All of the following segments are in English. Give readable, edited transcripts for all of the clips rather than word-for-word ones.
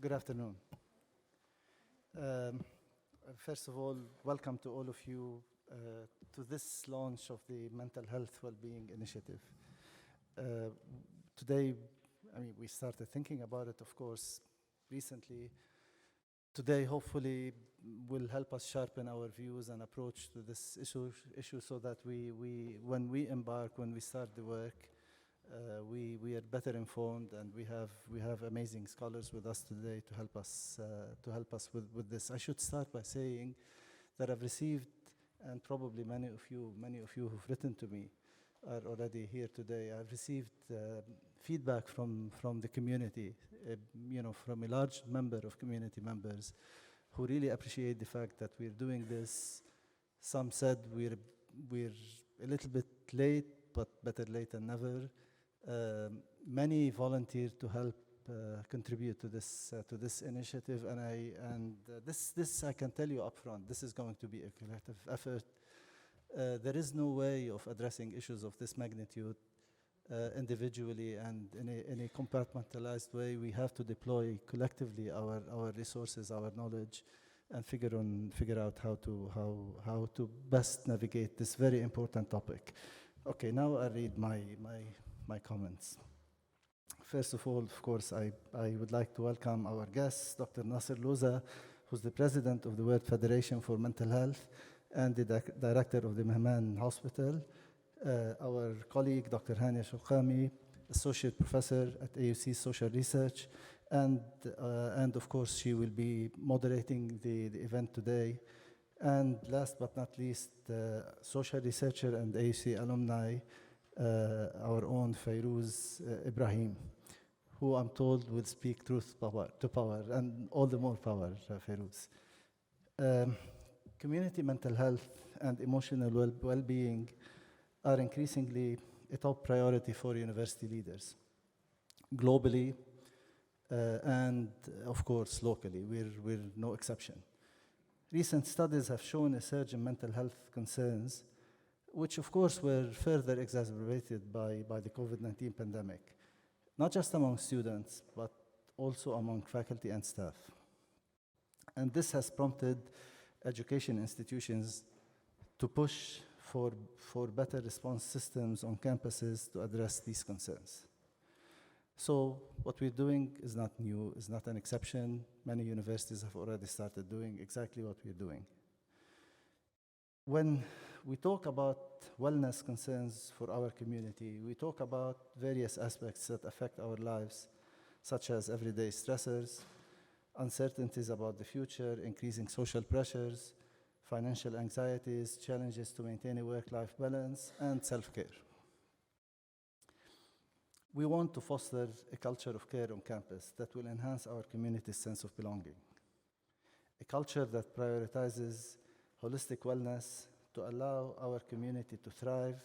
Good afternoon. First of all, welcome to all of you to this launch of the Mental Health Wellbeing Initiative. Today, we started thinking about it, of course, recently. Today, hopefully, will help us sharpen our views and approach to this issue so that when we start the work, we are better informed, and we have amazing scholars with us today to help us with this. I should start by saying that I've received, and probably many of you who've written to me are already here today. I've received feedback from the community, from a large number of community members who really appreciate the fact that we're doing this. Some said we're a little bit late, but better late than never. Many volunteered to help contribute to this initiative, and this I can tell you upfront. This is going to be a collective effort. There is no way of addressing issues of this magnitude individually and in a compartmentalized way. We have to deploy collectively our resources, our knowledge, and figure out how to best navigate this very important topic. Okay, now I read my comments. First of all, of course, I would like to welcome our guest, Dr. Nasser Luza, who's the president of the World Federation for Mental Health and the director of the Behman Hospital. Our colleague, Dr. Hania Sholkamy, associate professor at AUC Social Research, and of course, she will be moderating the event today. And last but not least, social researcher and AUC alumni, our own Fayrouz Ibrahim, who I'm told will speak truth to power, and all the more power, Fayrouz. Community mental health and emotional well-being are increasingly a top priority for university leaders, globally, and of course, locally. We're no exception. Recent studies have shown a surge in mental health concerns, which of course were further exacerbated by the COVID-19 pandemic, not just among students, but also among faculty and staff. And this has prompted education institutions to push for better response systems on campuses to address these concerns. So what we're doing is not new, is not an exception. Many universities have already started doing exactly what we're doing. When we talk about wellness concerns for our community, we talk about various aspects that affect our lives, such as everyday stressors, uncertainties about the future, increasing social pressures, financial anxieties, challenges to maintain a work-life balance, and self-care. We want to foster a culture of care on campus that will enhance our community's sense of belonging, a culture that prioritizes holistic wellness to allow our community to thrive.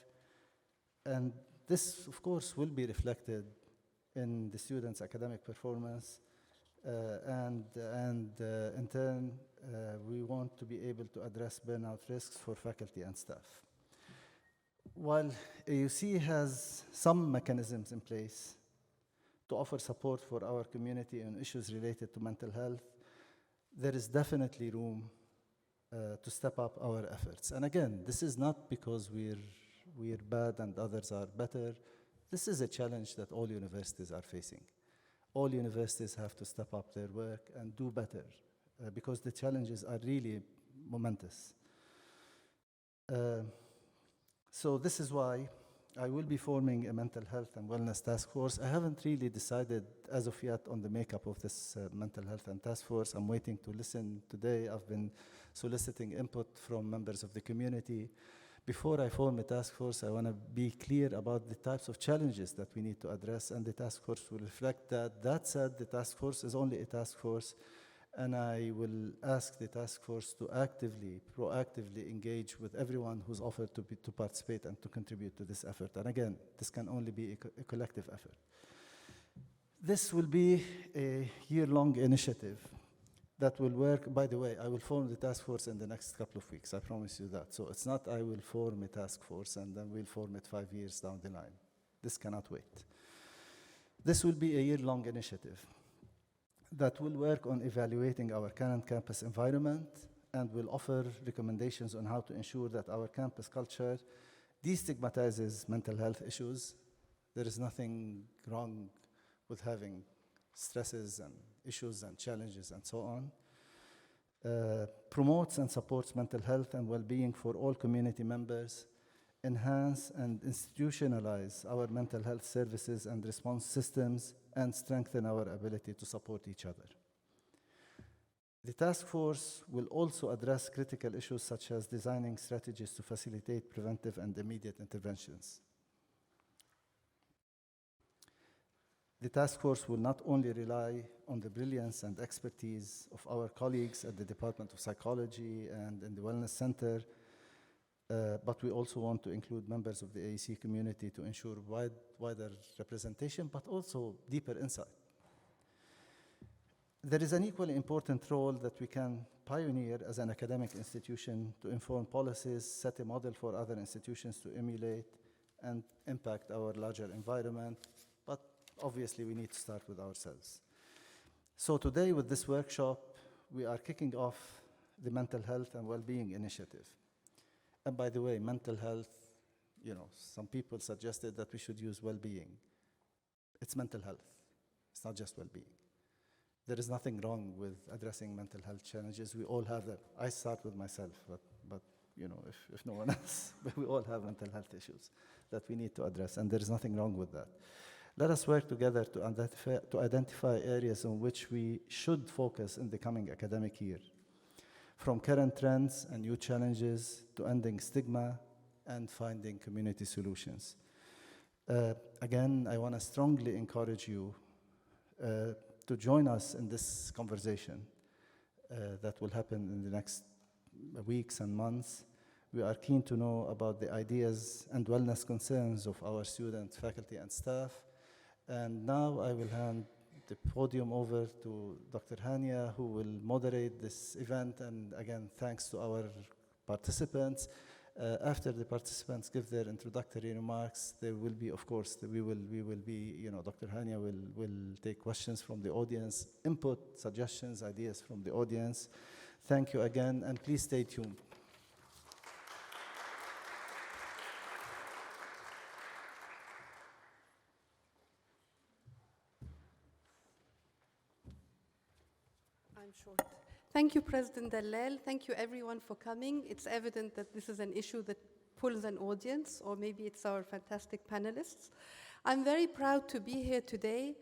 And this, of course, will be reflected in the students' academic performance. And in turn, we want to be able to address burnout risks for faculty and staff. While AUC has some mechanisms in place to offer support for our community on issues related to mental health, there is definitely room to step up our efforts. And again, this is not because we're bad and others are better. This is a challenge that all universities are facing. All universities have to step up their work and do better because the challenges are really momentous. So this is why I will be forming a mental health and wellness task force. I haven't really decided as of yet on the makeup of this mental health and task force. I'm waiting to listen today. I've been soliciting input from members of the community. Before I form a task force, I want to be clear about the types of challenges that we need to address, and the task force will reflect that. That said, the task force is only a task force, and I will ask the task force to proactively engage with everyone who's offered to participate and to contribute to this effort. And again, this can only be a collective effort. This will be a year-long initiative that will work. By the way, I will form the task force in the next couple of weeks. I promise you that. So it's not I will form a task force and then we'll form it 5 years down the line. This cannot wait. This will be a year-long initiative. that will work on evaluating our current campus environment and will offer recommendations on how to ensure that our campus culture destigmatizes mental health issues. There is nothing wrong with having stresses and issues and challenges and so on. Promotes and supports mental health and well-being for all community members, enhance and institutionalize our mental health services and response systems, and strengthen our ability to support each other. The task force will also address critical issues such as designing strategies to facilitate preventive and immediate interventions. The task force will not only rely on the brilliance and expertise of our colleagues at the Department of Psychology and in the Wellness Center, but we also want to include members of the AUC community to ensure wider representation, but also deeper insight. There is an equally important role that we can pioneer as an academic institution to inform policies, set a model for other institutions to emulate, and impact our larger environment. But obviously, we need to start with ourselves. So today, with this workshop, we are kicking off the Mental Health and Wellbeing Initiative. And by the way, mental health, some people suggested that we should use well-being. It's mental health. It's not just well-being. There is nothing wrong with addressing mental health challenges. We all have them. I start with myself, but if no one else, we all have mental health issues that we need to address, and there is nothing wrong with that. Let us work together to identify areas on which we should focus in the coming academic year, from current trends and new challenges to ending stigma and finding community solutions. Again, I want to strongly encourage you to join us in this conversation that will happen in the next weeks and months. We are keen to know about the ideas and wellness concerns of our students, faculty, and staff. And now I will hand the podium over to Dr. Hania, who will moderate this event. And again, thanks to our participants. After the participants give their introductory remarks, there will be, of course, we will be, Dr. Hania will take questions from the audience, input, suggestions, ideas from the audience. Thank you again, and please stay tuned. I'm short. Thank you, President Dalal. Thank you, everyone, for coming. It's evident that this is an issue that pulls an audience, or maybe it's our fantastic panelists. I'm very proud to be here today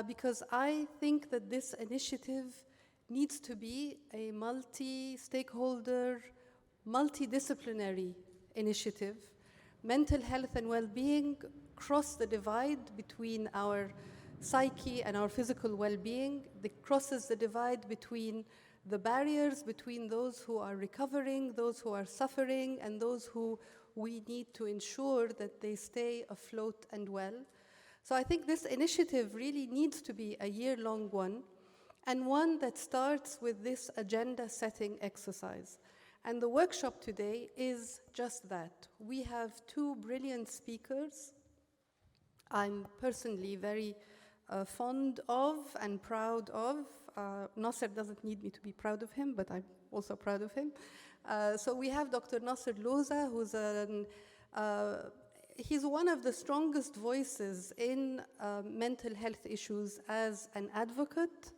because I think that this initiative needs to be a multi-stakeholder, multidisciplinary initiative. Mental health and well-being cross the divide between our psyche and our physical well-being. It crosses the divide between the barriers between those who are recovering, those who are suffering, and those who we need to ensure that they stay afloat and well. So I think this initiative really needs to be a year-long one, and one that starts with this agenda-setting exercise. And the workshop today is just that. We have two brilliant speakers I'm personally very fond of and proud of. Nasser doesn't need me to be proud of him, but I'm also proud of him. So we have Dr. Nasser Loza, who's he's one of the strongest voices in mental health issues as an advocate,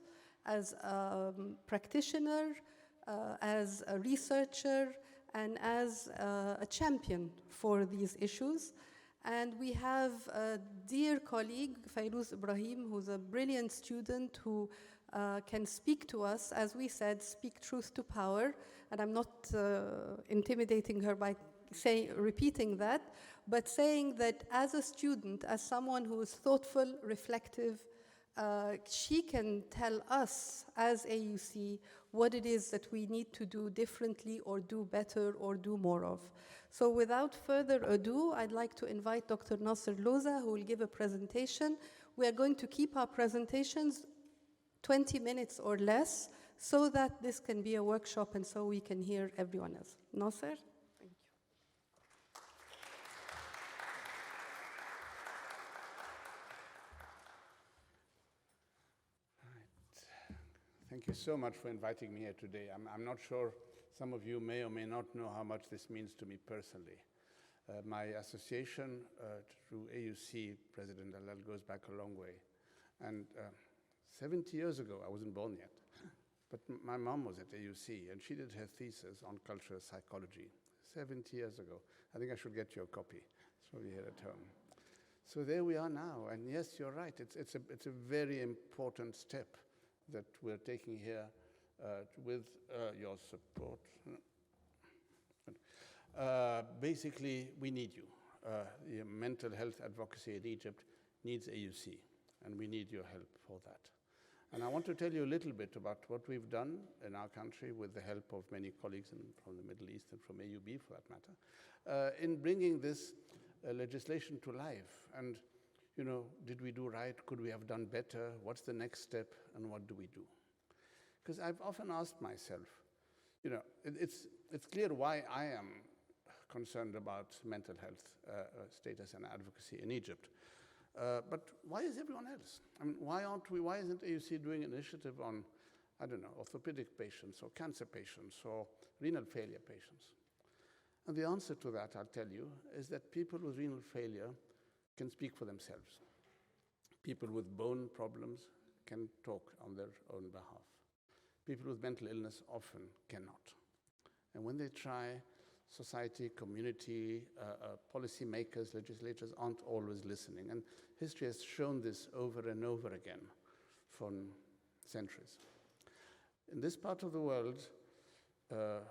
as a practitioner, as a researcher, and as a champion for these issues. And we have a dear colleague, Fayrouz Ibrahim, who's a brilliant student who can speak to us, as we said, speak truth to power. And I'm not intimidating her by repeating that, but saying that as a student, as someone who is thoughtful, reflective, she can tell us as AUC what it is that we need to do differently or do better or do more of. So without further ado, I'd like to invite Dr. Nasser Luza, who will give a presentation. We are going to keep our presentations 20 minutes or less so that this can be a workshop and so we can hear everyone else. Nasser? Thank you. Thank you so much for inviting me here today. I'm not sure, some of you may or may not know how much this means to me personally. My association through AUC, President Dalal, goes back a long way. And 70 years ago, I wasn't born yet, but my mom was at AUC, and she did her thesis on cultural psychology 70 years ago. I think I should get you a copy. It's probably here at home. So there we are now, and yes, you're right. It's a very important step that we're taking here with your support. Basically, we need you. The mental health advocacy in Egypt needs AUC, and we need your help for that. And I want to tell you a little bit about what we've done in our country with the help of many colleagues from the Middle East and from AUB, for that matter, in bringing this legislation to life. And, you know, did we do right? Could we have done better? What's the next step? And what do we do? Because I've often asked myself, you know, it's clear why I am concerned about mental health status and advocacy in Egypt. But why is everyone else? I mean, why isn't AUC doing an initiative on, I don't know, orthopedic patients or cancer patients or renal failure patients? And the answer to that, I'll tell you, is that people with renal failure can speak for themselves. People with bone problems can talk on their own behalf. People with mental illness often cannot. And when they try, society, community, policy makers, legislators aren't always listening. And history has shown this over and over again for centuries. In this part of the world, the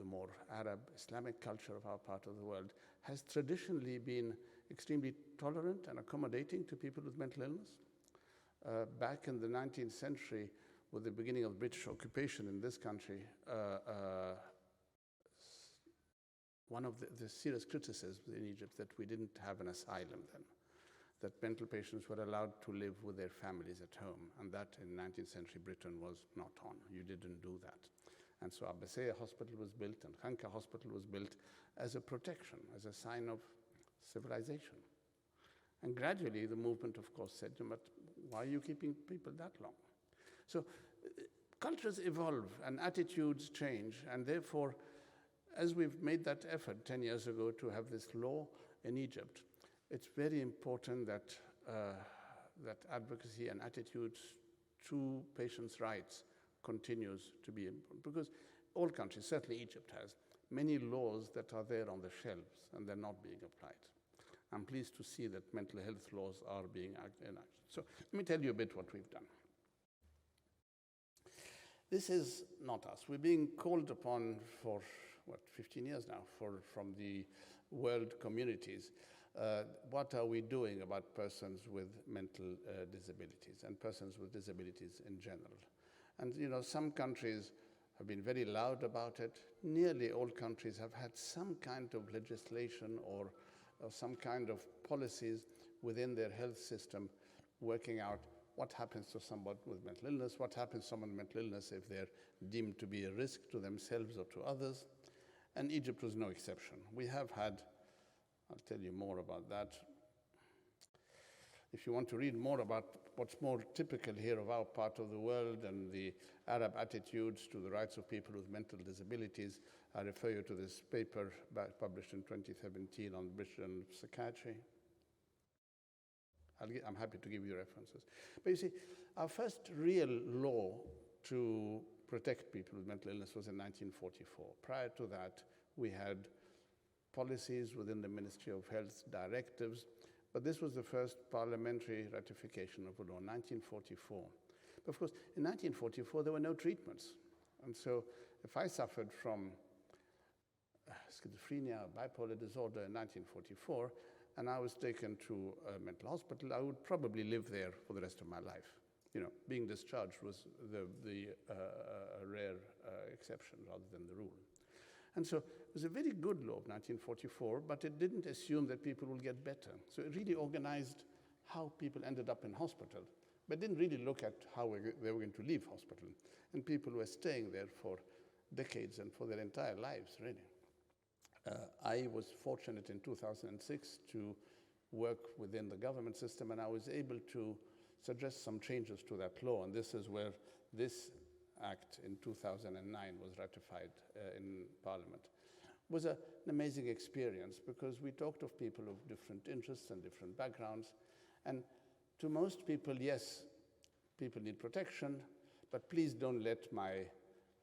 more Arab, Islamic culture of our part of the world has traditionally been extremely tolerant and accommodating to people with mental illness. Back in the 19th century, with the beginning of British occupation in this country, one of the serious criticisms in Egypt that we didn't have an asylum then, that mental patients were allowed to live with their families at home, and that in 19th century Britain was not on. You didn't do that. And so Abbasiyah Hospital was built and Khanka Hospital was built as a protection, as a sign of civilization. And gradually the movement, of course, said, but why are you keeping people that long? So cultures evolve and attitudes change, and therefore, as we've made that effort 10 years ago to have this law in Egypt, it's very important that that advocacy and attitudes to patients' rights continues to be important, because all countries, certainly Egypt, has many laws that are there on the shelves and they're not being applied. I'm pleased to see that mental health laws are being enacted. So let me tell you a bit what we've done. This is not us. We're being called upon for, 15 years now, from the world communities. What are we doing about persons with mental disabilities and persons with disabilities in general? And you know, some countries have been very loud about it. Nearly all countries have had some kind of legislation or some kind of policies within their health system working out what happens to someone with mental illness, what happens to someone with mental illness if they're deemed to be a risk to themselves or to others. And Egypt was no exception. We have had, I'll tell you more about that. If you want to read more about what's more typical here of our part of the world and the Arab attitudes to the rights of people with mental disabilities, I refer you to this paper published in 2017 on British psychiatry. I'm happy to give you references. But you see, our first real law to protect people with mental illness was in 1944. Prior to that, we had policies within the Ministry of Health, directives, but this was the first parliamentary ratification of a law, 1944. But of course, in 1944, there were no treatments. And so if I suffered from schizophrenia, bipolar disorder in 1944, and I was taken to a mental hospital, I would probably live there for the rest of my life. You know, being discharged was the rare exception rather than the rule. And so it was a very good law of 1944, but it didn't assume that people will get better. So it really organized how people ended up in hospital, but didn't really look at how they were going to leave hospital. And people were staying there for decades and for their entire lives, really. I was fortunate in 2006 to work within the government system, and I was able to suggest some changes to that law. And this is where this act in 2009 was ratified in Parliament, was an amazing experience because we talked of people of different interests and different backgrounds. And to most people, yes, people need protection, but please don't let my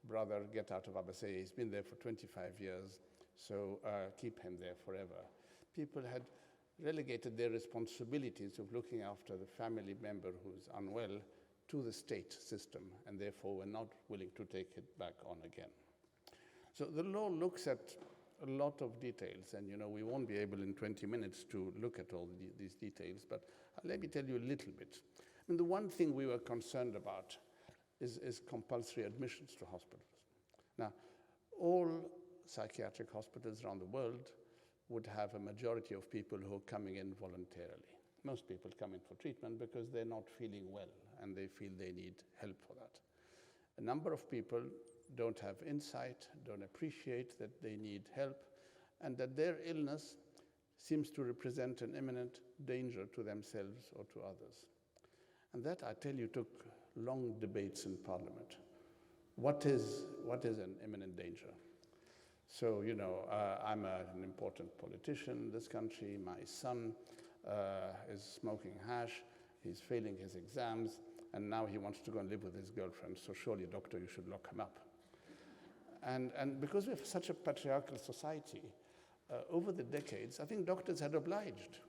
brother get out of Abbasiyeh. He's been there for 25 years, so keep him there forever. People had relegated their responsibilities of looking after the family member who's unwell to the state system, and therefore were not willing to take it back on again. So the law looks at a lot of details, and we won't be able in 20 minutes to look at all these details, but let me tell you a little bit. I mean, the one thing we were concerned about is compulsory admissions to hospitals. Now, all psychiatric hospitals around the world would have a majority of people who are coming in voluntarily. Most people come in for treatment because they're not feeling well and they feel they need help for that. A number of people don't have insight, don't appreciate that they need help, and that their illness seems to represent an imminent danger to themselves or to others. And that, I tell you, took long debates in Parliament. What is an imminent danger? So, I'm an important politician in this country. My son is smoking hash. He's failing his exams, and now he wants to go and live with his girlfriend. So surely, doctor, you should lock him up. And because we have such a patriarchal society, over the decades, I think doctors had obliged,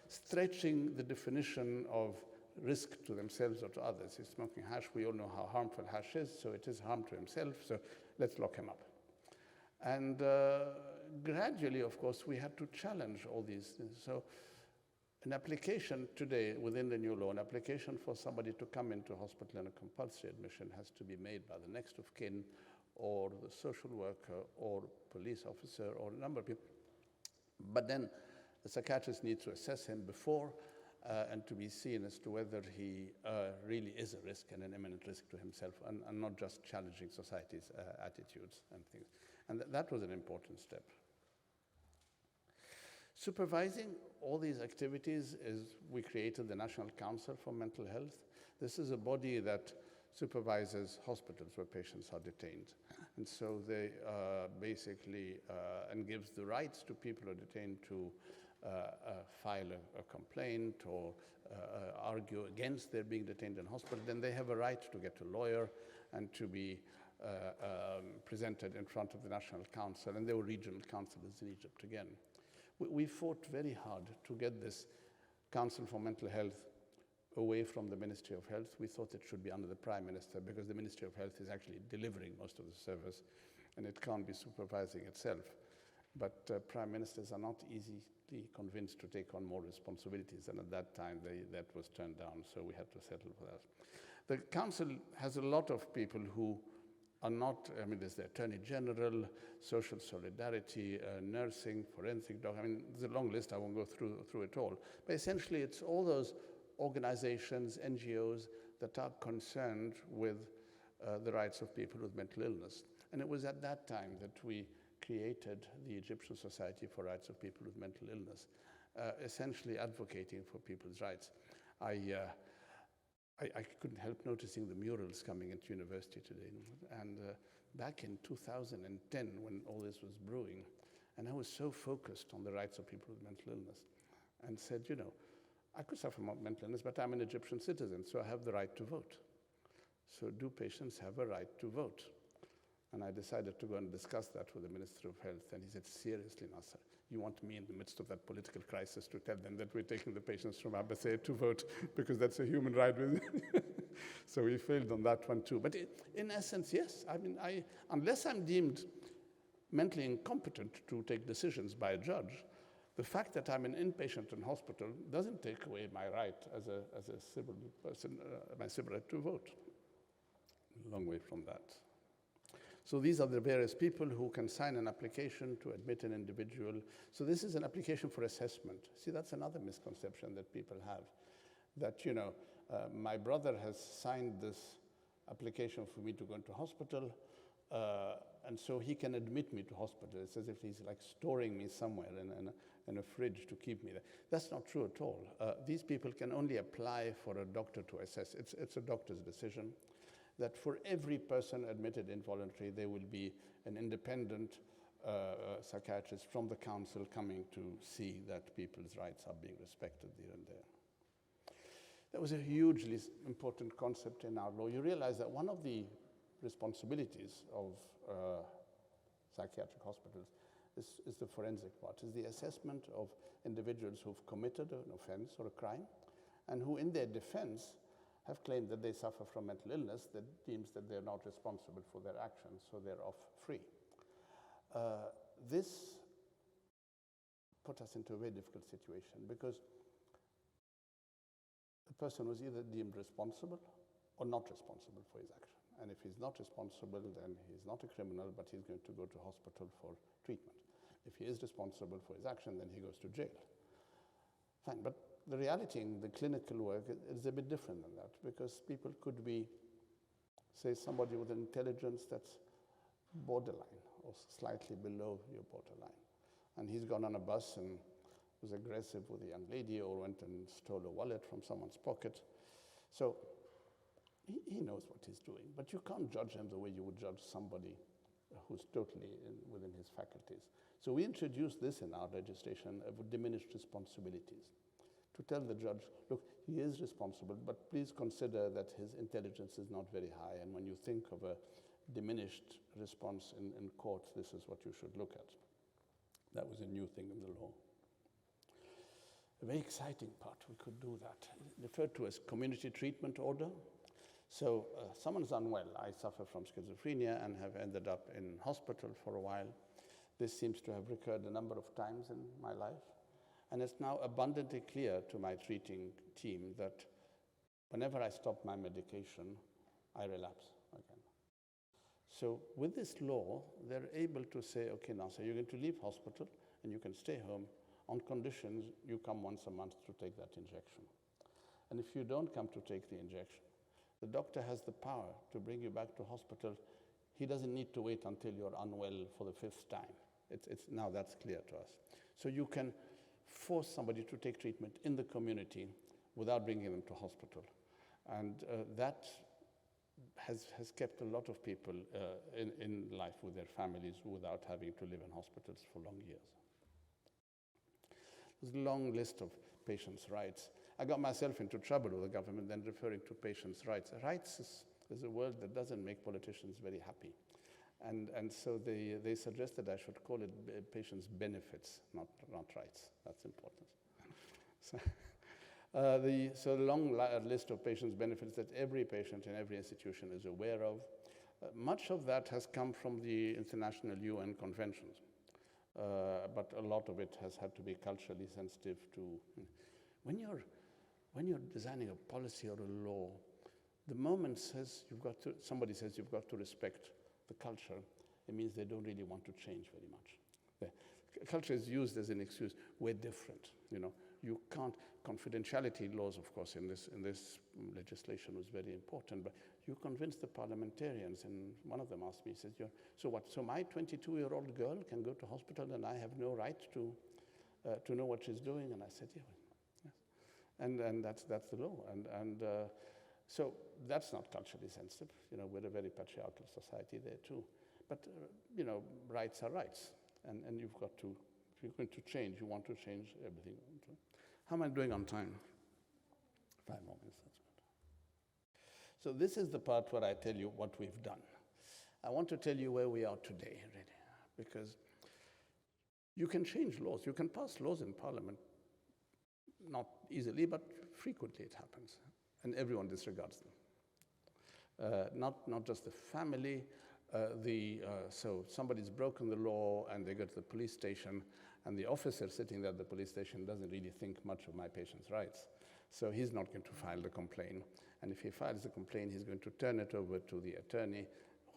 stretching the definition of risk to themselves or to others. He's smoking hash. We all know how harmful hash is, so it is harm to himself, so let's lock him up. And gradually, of course, we had to challenge all these things. So an application today within the new law, an application for somebody to come into hospital in a compulsory admission has to be made by the next of kin or the social worker or police officer or a number of people. But then the psychiatrist needs to assess him before and to be seen as to whether he really is a risk and an imminent risk to himself and not just challenging society's attitudes and things. And that was an important step. Supervising all these activities we created the National Council for Mental Health. This is a body that supervises hospitals where patients are detained. And so they basically, and gives the rights to people who are detained to file a complaint or argue against their being detained in hospital. Then they have a right to get a lawyer and to be presented in front of the National Council. And there were regional councillors in Egypt again. We fought very hard to get this Council for Mental Health away from the Ministry of Health. We thought it should be under the Prime Minister because the Ministry of Health is actually delivering most of the service and it can't be supervising itself. But Prime Ministers are not easily convinced to take on more responsibilities, and at that time that was turned down, so we had to settle for that. The Council has a lot of people who are not, there's the Attorney General, social solidarity, nursing, forensic doctor. There's a long list, I won't go through it all. But essentially, it's all those organizations, NGOs, that are concerned with the rights of people with mental illness. And it was at that time that we created the Egyptian Society for Rights of People with Mental Illness, essentially advocating for people's rights. I couldn't help noticing the murals coming into university today. And back in 2010, when all this was brewing, and I was so focused on the rights of people with mental illness, and said, I could suffer from mental illness, but I'm an Egyptian citizen, so I have the right to vote. So do patients have a right to vote? And I decided to go and discuss that with the Minister of Health, and he said, seriously, Nasser, you want me in the midst of that political crisis to tell them that we're taking the patients from Abbasiyeh to vote because that's a human right? So we failed on that one too. But in essence, yes, unless I'm deemed mentally incompetent to take decisions by a judge, the fact that I'm an inpatient in hospital doesn't take away my right as a civil person, my civil right to vote. A long way from that. So these are the various people who can sign an application to admit an individual. So this is an application for assessment. See, that's another misconception that people have, that, my brother has signed this application for me to go into hospital, and so he can admit me to hospital. It's as if he's like storing me somewhere and a fridge to keep me there. That's not true at all. These people can only apply for a doctor to assess. It's a doctor's decision that for every person admitted involuntarily, there will be an independent psychiatrist from the council coming to see that people's rights are being respected here and there. That was a hugely important concept in our law. You realize that one of the responsibilities of psychiatric hospitals is the forensic part, is the assessment of individuals who've committed an offense or a crime, and who in their defense have claimed that they suffer from mental illness that deems that they're not responsible for their actions, so they're off free. This put us into a very difficult situation because the person was either deemed responsible or not responsible for his action. And if he's not responsible, then he's not a criminal, but he's going to go to hospital for treatment. If he is responsible for his action, then he goes to jail. Fine, but the reality in the clinical work is a bit different than that, because people could be, say, somebody with an intelligence that's borderline or slightly below your borderline. And he's gone on a bus and was aggressive with a young lady or went and stole a wallet from someone's pocket. So he knows what he's doing, but you can't judge him the way you would judge somebody who's totally within his faculties. So we introduced this in our legislation of diminished responsibilities to tell the judge, look, he is responsible, but please consider that his intelligence is not very high, and when you think of a diminished response in court, this is what you should look at. That was a new thing in the law. A very exciting part, we could do that. Referred to as community treatment order. So someone's unwell. I suffer from schizophrenia and have ended up in hospital for a while. This seems to have recurred a number of times in my life. And it's now abundantly clear to my treating team that whenever I stop my medication, I relapse again. So with this law, they're able to say, okay, Nasser, you're going to leave hospital and you can stay home on conditions you come once a month to take that injection. And if you don't come to take the injection, the doctor has the power to bring you back to hospital. He doesn't need to wait until you're unwell for the 5th time. Now that's clear to us. So you can force somebody to take treatment in the community without bringing them to hospital. And that has kept a lot of people in life with their families without having to live in hospitals for long years. There's a long list of patients' rights. I got myself into trouble with the government then referring to patients' rights. Rights is a word that doesn't make politicians very happy. And so they suggested I should call it patients' benefits, not rights. That's important. So the long list of patients' benefits that every patient in every institution is aware of. Much of that has come from the international UN conventions. But a lot of it has had to be culturally sensitive to. When you're designing a policy or a law, the moment somebody says you've got to respect the culture, it means they don't really want to change very much. Culture is used as an excuse. We're different, You can't. Confidentiality laws, of course, in this legislation was very important. But you convince the parliamentarians, and one of them asked me, he says, "So what? So my 22-year-old girl can go to hospital, and I have no right to know what she's doing?" And I said, "Yeah, yes." And that's the law. So that's not culturally sensitive. We're a very patriarchal society there too. But rights are rights, and you've got to. If you're going to change, you want to change everything. How am I doing on time? 5 more minutes, that's good. So this is the part where I tell you what we've done. I want to tell you where we are today, really, because you can change laws. You can pass laws in Parliament, not easily, but frequently it happens, and everyone disregards them. Not just the family. So somebody's broken the law and they go to the police station, and the officer sitting there at the police station doesn't really think much of my patient's rights. So he's not going to file the complaint. And if he files the complaint, he's going to turn it over to the attorney,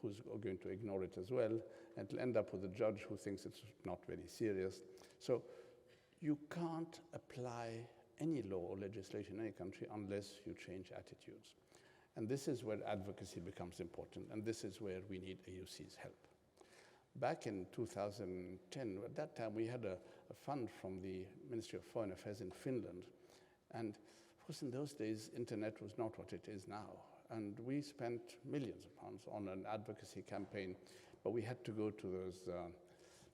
who's going to ignore it as well, and it'll end up with a judge who thinks it's not very serious. So you can't apply any law or legislation in any country unless you change attitudes. And this is where advocacy becomes important, and this is where we need AUC's help. Back in 2010, at that time, we had a a fund from the Ministry of Foreign Affairs in Finland. And of course, in those days, internet was not what it is now. And we spent millions of pounds on an advocacy campaign, but we had to go to those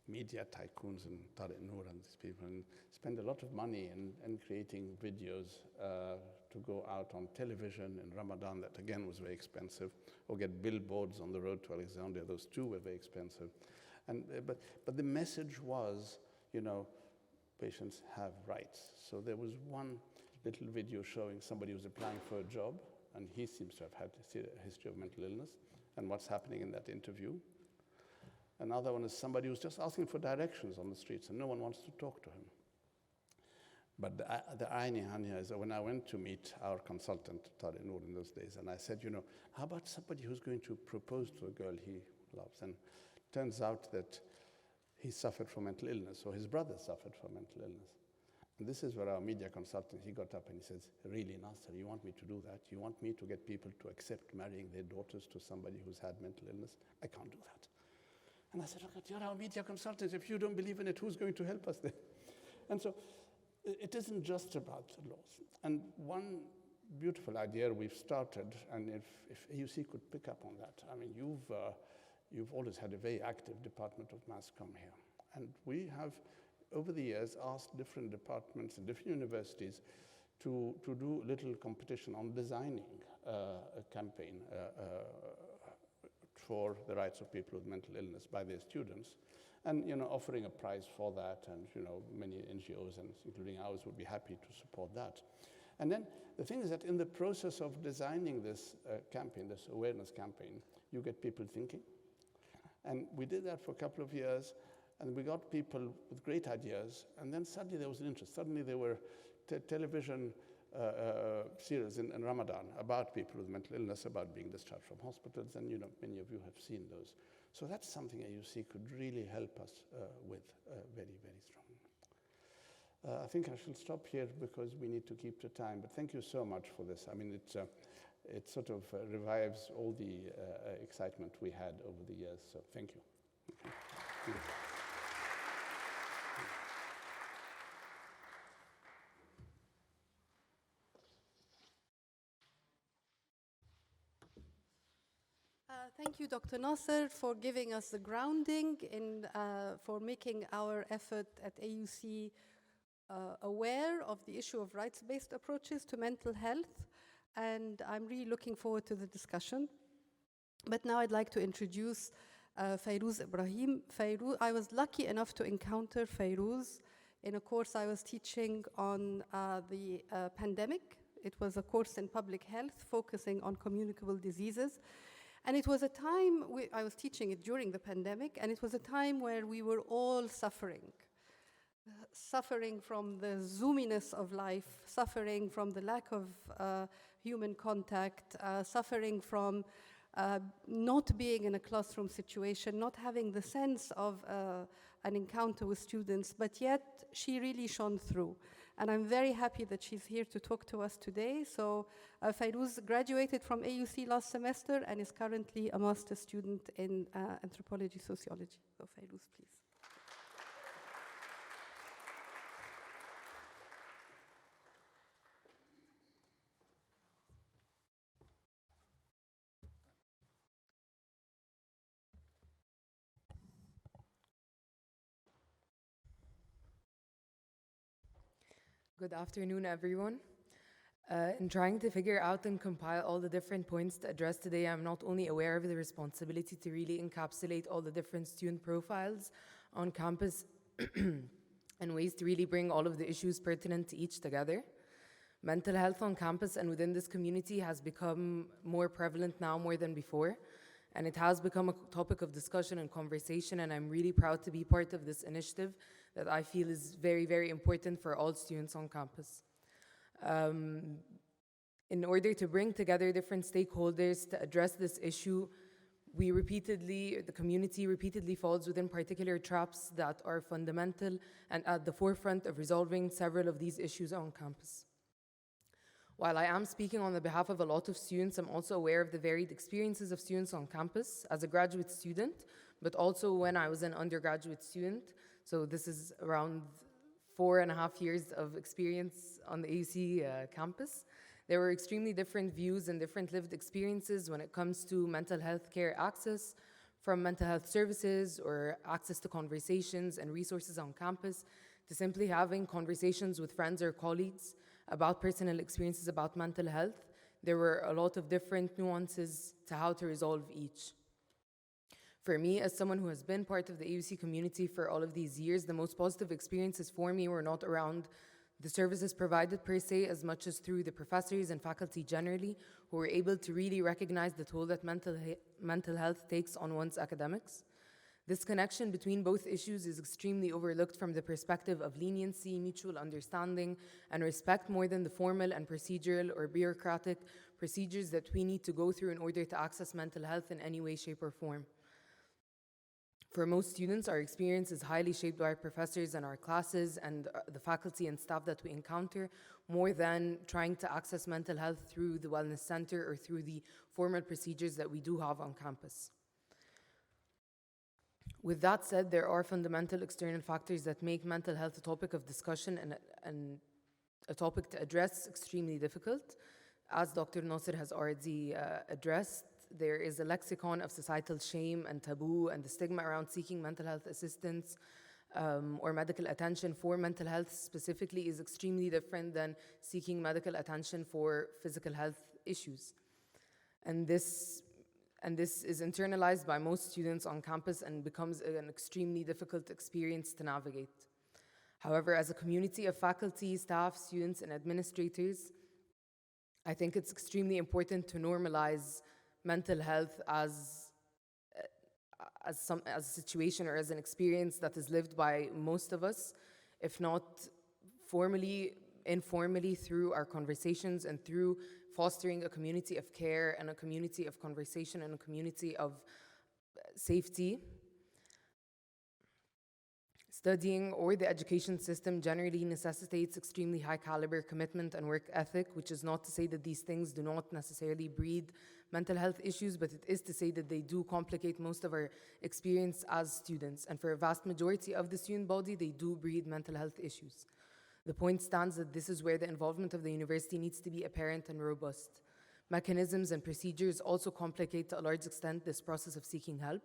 media tycoons and Tariq Noor and these people and spend a lot of money in creating videos to go out on television in Ramadan, that again was very expensive, or get billboards on the road to Alexandria. Those too were very expensive. And, but the message was, you know, patients have rights. So there was one little video showing somebody who's applying for a job, and he seems to have had a history of mental illness, and what's happening in that interview. Another one is somebody who's just asking for directions on the streets, and no one wants to talk to him. But the irony, Hania, is that when I went to meet our consultant, Tariq Noor, in those days, and I said, you know, how about somebody who's going to propose to a girl he loves? And it turns out that he suffered from mental illness, or his brother suffered from mental illness. And this is where our media consultant, he got up and he says, really, Nasser, you want me to do that? You want me to get people to accept marrying their daughters to somebody who's had mental illness? I can't do that. And I said, look, you're our media consultants. If you don't believe in it, who's going to help us then? And so it isn't just about the laws. And one beautiful idea we've started, and if AUC could pick up on that, I mean, you've always had a very active Department of Mass Comm here. And we have, over the years, asked different departments and different universities to do a little competition on designing a campaign for the rights of people with mental illness by their students, and you know, offering a prize for that, and you know, many NGOs, and including ours, would be happy to support that. And then the thing is that in the process of designing this campaign, this awareness campaign, you get people thinking. And we did that for a couple of years, and we got people with great ideas, and then suddenly there was an interest. Suddenly there were television series in Ramadan about people with mental illness, about being discharged from hospitals, and you know, many of you have seen those. So that's something AUC could really help us with very, very strongly. I think I shall stop here because we need to keep to time, but thank you so much for this. I mean, it sort of revives all the excitement we had over the years, so thank you. Thank you. Thank you, Dr. Nasser, for giving us the grounding in, for making our effort at AUC aware of the issue of rights-based approaches to mental health. And I'm really looking forward to the discussion. But now I'd like to introduce Fayrouz Ibrahim. I was lucky enough to encounter Fayrouz in a course I was teaching on the pandemic. It was a course in public health focusing on communicable diseases. And it was a time, I was teaching it during the pandemic, and it was a time where we were all suffering from the zoominess of life, suffering from the lack of human contact, suffering from not being in a classroom situation, not having the sense of an encounter with students, but yet she really shone through. And I'm very happy that she's here to talk to us today. So Fayrouz graduated from AUC last semester and is currently a master's student in anthropology, sociology. So Fayrouz, please. Good afternoon, everyone. In trying to figure out and compile all the different points to address today, I'm not only aware of the responsibility to really encapsulate all the different student profiles on campus and ways to really bring all of the issues pertinent to each together. Mental health on campus and within this community has become more prevalent now more than before, and it has become a topic of discussion and conversation, and I'm really proud to be part of this initiative that I feel is very, very important for all students on campus. In order to bring together different stakeholders to address this issue, the community repeatedly falls within particular traps that are fundamental and at the forefront of resolving several of these issues on campus. While I am speaking on the behalf of a lot of students, I'm also aware of the varied experiences of students on campus as a graduate student, but also when I was an undergraduate student. So this is around 4.5 years of experience on the AUC campus. There were extremely different views and different lived experiences when it comes to mental health care access, from mental health services or access to conversations and resources on campus, to simply having conversations with friends or colleagues about personal experiences about mental health. There were a lot of different nuances to how to resolve each. For me, as someone who has been part of the AUC community for all of these years, the most positive experiences for me were not around the services provided per se, as much as through the professors and faculty generally, who were able to really recognize the toll that mental health takes on one's academics. This connection between both issues is extremely overlooked from the perspective of leniency, mutual understanding, and respect more than the formal and procedural or bureaucratic procedures that we need to go through in order to access mental health in any way, shape, or form. For most students, our experience is highly shaped by our professors and our classes and the faculty and staff that we encounter, more than trying to access mental health through the wellness center or through the formal procedures that we do have on campus. With that said, there are fundamental external factors that make mental health a topic of discussion and a topic to address extremely difficult. As Dr. Nasser has already addressed, there is a lexicon of societal shame and taboo, and the stigma around seeking mental health assistance or medical attention for mental health specifically is extremely different than seeking medical attention for physical health issues. And this is internalized by most students on campus and becomes an extremely difficult experience to navigate. However, as a community of faculty, staff, students, and administrators, I think it's extremely important to normalize mental health as a situation or as an experience that is lived by most of us, if not formally, informally, through our conversations and through fostering a community of care and a community of conversation and a community of safety. Studying or the education system generally necessitates extremely high caliber commitment and work ethic, which is not to say that these things do not necessarily breed mental health issues, but it is to say that they do complicate most of our experience as students. And for a vast majority of the student body, they do breed mental health issues. The point stands that this is where the involvement of the university needs to be apparent and robust. Mechanisms and procedures also complicate to a large extent this process of seeking help.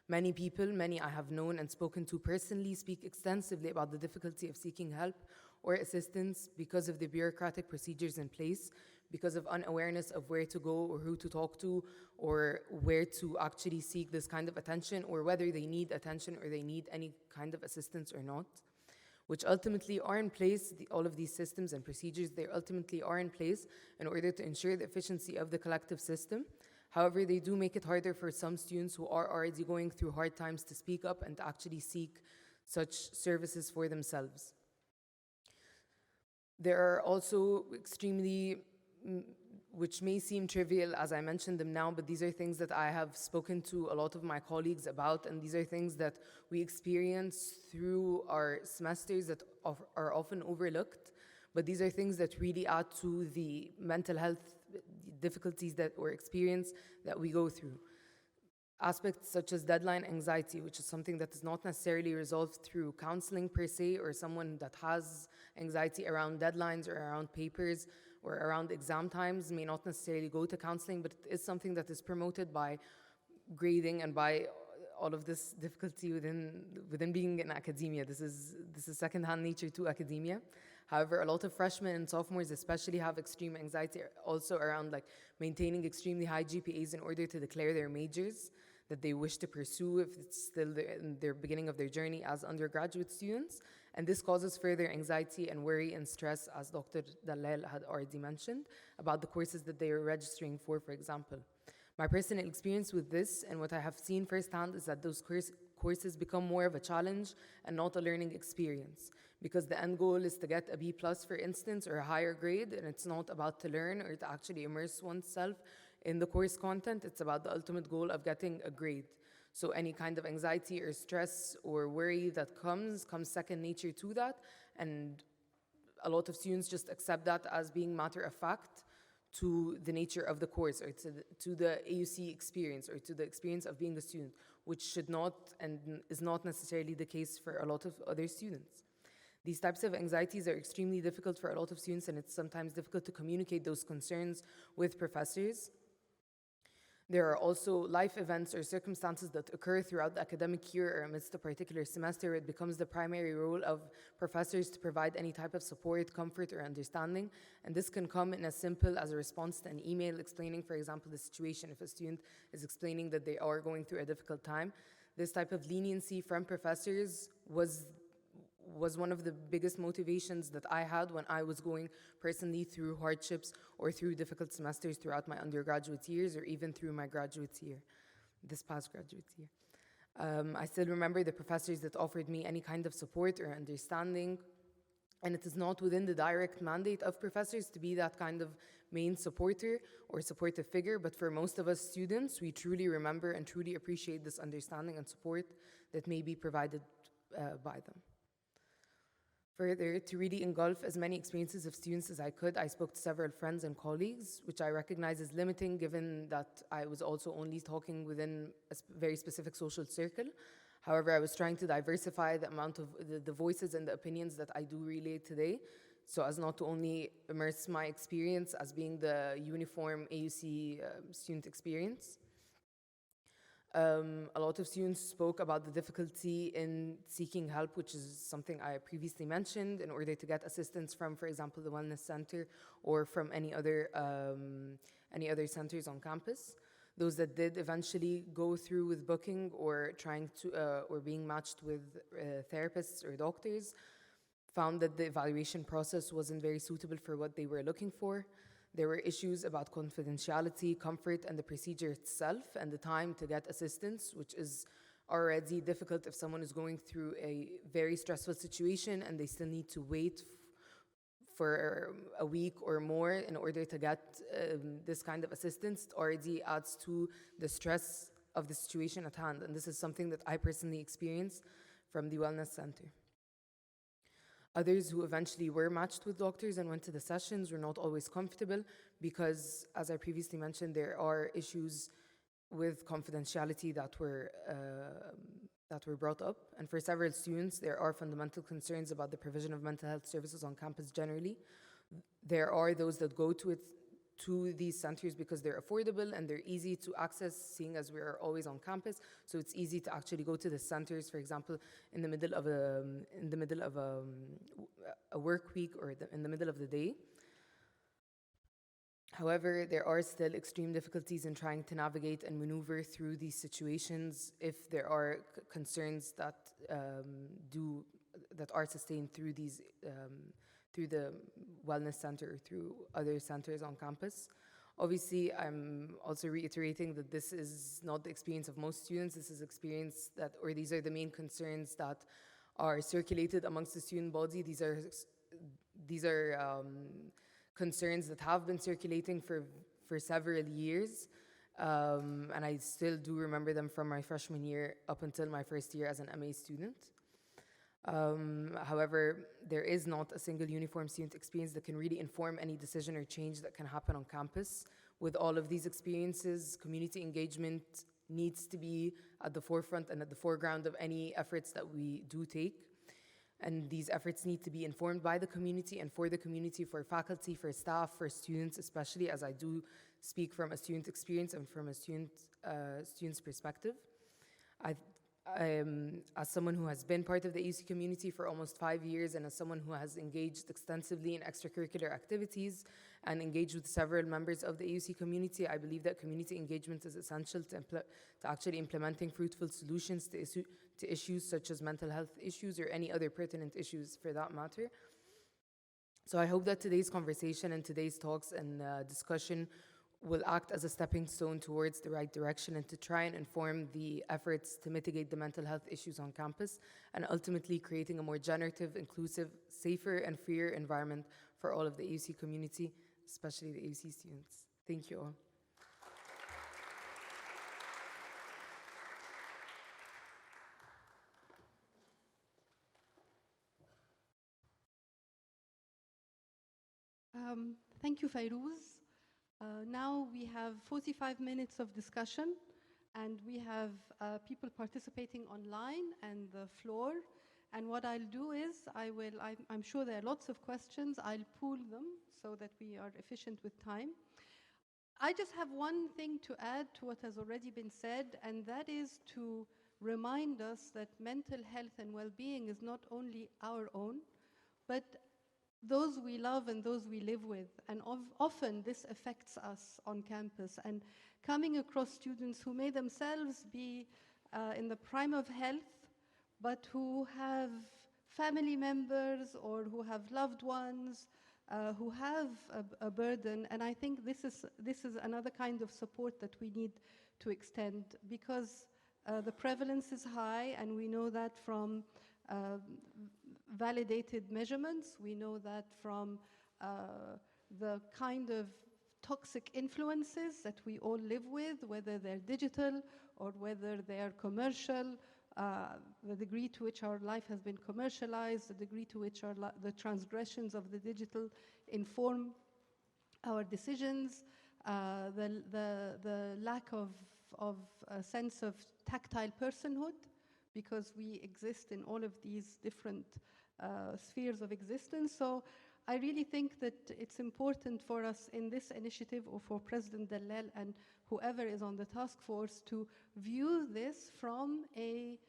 Many people, many I have known and spoken to personally, speak extensively about the difficulty of seeking help or assistance because of the bureaucratic procedures in place, because of unawareness of where to go or who to talk to or where to actually seek this kind of attention, or whether they need attention or they need any kind of assistance or not, which ultimately are in place. All of these systems and procedures, they ultimately are in place in order to ensure the efficiency of the collective system. However, they do make it harder for some students who are already going through hard times to speak up and to actually seek such services for themselves. There are also extremely, which may seem trivial as I mentioned them now, but these are things that I have spoken to a lot of my colleagues about, and these are things that we experience through our semesters that are often overlooked, but these are things that really add to the mental health difficulties that or experience that we go through. Aspects such as deadline anxiety, which is something that is not necessarily resolved through counseling per se, or someone that has anxiety around deadlines or around papers or around exam times may not necessarily go to counseling, but it is something that is promoted by grading and by all of this difficulty within being in academia. This is secondhand nature to academia. However, a lot of freshmen and sophomores especially have extreme anxiety also around like maintaining extremely high GPAs in order to declare their majors that they wish to pursue if it's still in their beginning of their journey as undergraduate students. And this causes further anxiety and worry and stress, as Dr. Dalal had already mentioned, about the courses that they are registering for example. My personal experience with this and what I have seen firsthand is that those courses become more of a challenge and not a learning experience, because the end goal is to get a B+, for instance, or a higher grade, and it's not about to learn or to actually immerse oneself in the course content. It's about the ultimate goal of getting a grade. So any kind of anxiety or stress or worry that comes second nature to that, and a lot of students just accept that as being matter of fact to the nature of the course or to the AUC experience or to the experience of being a student, which should not and is not necessarily the case for a lot of other students. These types of anxieties are extremely difficult for a lot of students, and it's sometimes difficult to communicate those concerns with professors. There are also life events or circumstances that occur throughout the academic year or amidst a particular semester where it becomes the primary role of professors to provide any type of support, comfort, or understanding. And this can come in as simple as a response to an email explaining, for example, the situation if a student is explaining that they are going through a difficult time. This type of leniency from professors was one of the biggest motivations that I had when I was going personally through hardships or through difficult semesters throughout my undergraduate years or even through my graduate year, this past graduate year. I still remember the professors that offered me any kind of support or understanding, and it is not within the direct mandate of professors to be that kind of main supporter or supportive figure, but for most of us students, we truly remember and truly appreciate this understanding and support that may be provided by them. Further, to really engulf as many experiences of students as I could, I spoke to several friends and colleagues, which I recognize as limiting given that I was also only talking within a very specific social circle. However, I was trying to diversify the amount of the voices and the opinions that I do relay today, so as not to only immerse my experience as being the uniform AUC student experience. A lot of students spoke about the difficulty in seeking help, which is something I previously mentioned, in order to get assistance from, for example, the Wellness Center or from any other centers on campus. Those that did eventually go through with booking or trying to or being matched with therapists or doctors found that the evaluation process wasn't very suitable for what they were looking for. There were issues about confidentiality, comfort, and the procedure itself, and the time to get assistance, which is already difficult if someone is going through a very stressful situation and they still need to wait for a week or more in order to get this kind of assistance. It already adds to the stress of the situation at hand, and this is something that I personally experienced from the Wellness Center. Others who eventually were matched with doctors and went to the sessions were not always comfortable because, as I previously mentioned, there are issues with confidentiality that were brought up. And for several students, there are fundamental concerns about the provision of mental health services on campus generally. There are those that go to these centers because they're affordable and they're easy to access, seeing as we are always on campus. So it's easy to actually go to the centers, for example, in the middle of a work week or in the middle of the day. However, there are still extreme difficulties in trying to navigate and maneuver through these situations if there are concerns that are sustained through these through the wellness center or through other centers on campus. Obviously, I'm also reiterating that this is not the experience of most students. This is experience or these are the main concerns that are circulated amongst the student body. These are concerns that have been circulating for several years. And I still do remember them from my freshman year up until my first year as an MA student. However, there is not a single uniform student experience that can really inform any decision or change that can happen on campus. With all of these experiences, community engagement needs to be at the forefront and at the foreground of any efforts that we do take. And these efforts need to be informed by the community and for the community, for faculty, for staff, for students, especially as I do speak from a student experience and from a student's perspective. As someone who has been part of the AUC community for almost 5 years and as someone who has engaged extensively in extracurricular activities and engaged with several members of the AUC community, I believe that community engagement is essential to actually implementing fruitful solutions to issues such as mental health issues or any other pertinent issues for that matter. So I hope that today's conversation and today's talks and discussion will act as a stepping stone towards the right direction and to try and inform the efforts to mitigate the mental health issues on campus and ultimately creating a more generative, inclusive, safer and freer environment for all of the AUC community, especially the AUC students. Thank you all. Thank you, Fayrouz. Now we have 45 minutes of discussion, and we have people participating online and the floor. And what I'll do is, I'm sure there are lots of questions. I'll pool them so that we are efficient with time. I just have one thing to add to what has already been said, and that is to remind us that mental health and well-being is not only our own, but those we love and those we live with. And often this affects us on campus. And coming across students who may themselves be in the prime of health, but who have family members or who have loved ones who have a burden. And I think this is another kind of support that we need to extend, because the prevalence is high, and we know that from validated measurements. We know that from the kind of toxic influences that we all live with, whether they're digital or whether they are commercial, the degree to which our life has been commercialized, the degree to which the transgressions of the digital inform our decisions, the lack of a sense of tactile personhood, because we exist in all of these different spheres of existence. So I really think that it's important for us in this initiative, or for President Dallal and whoever is on the task force, to view this from a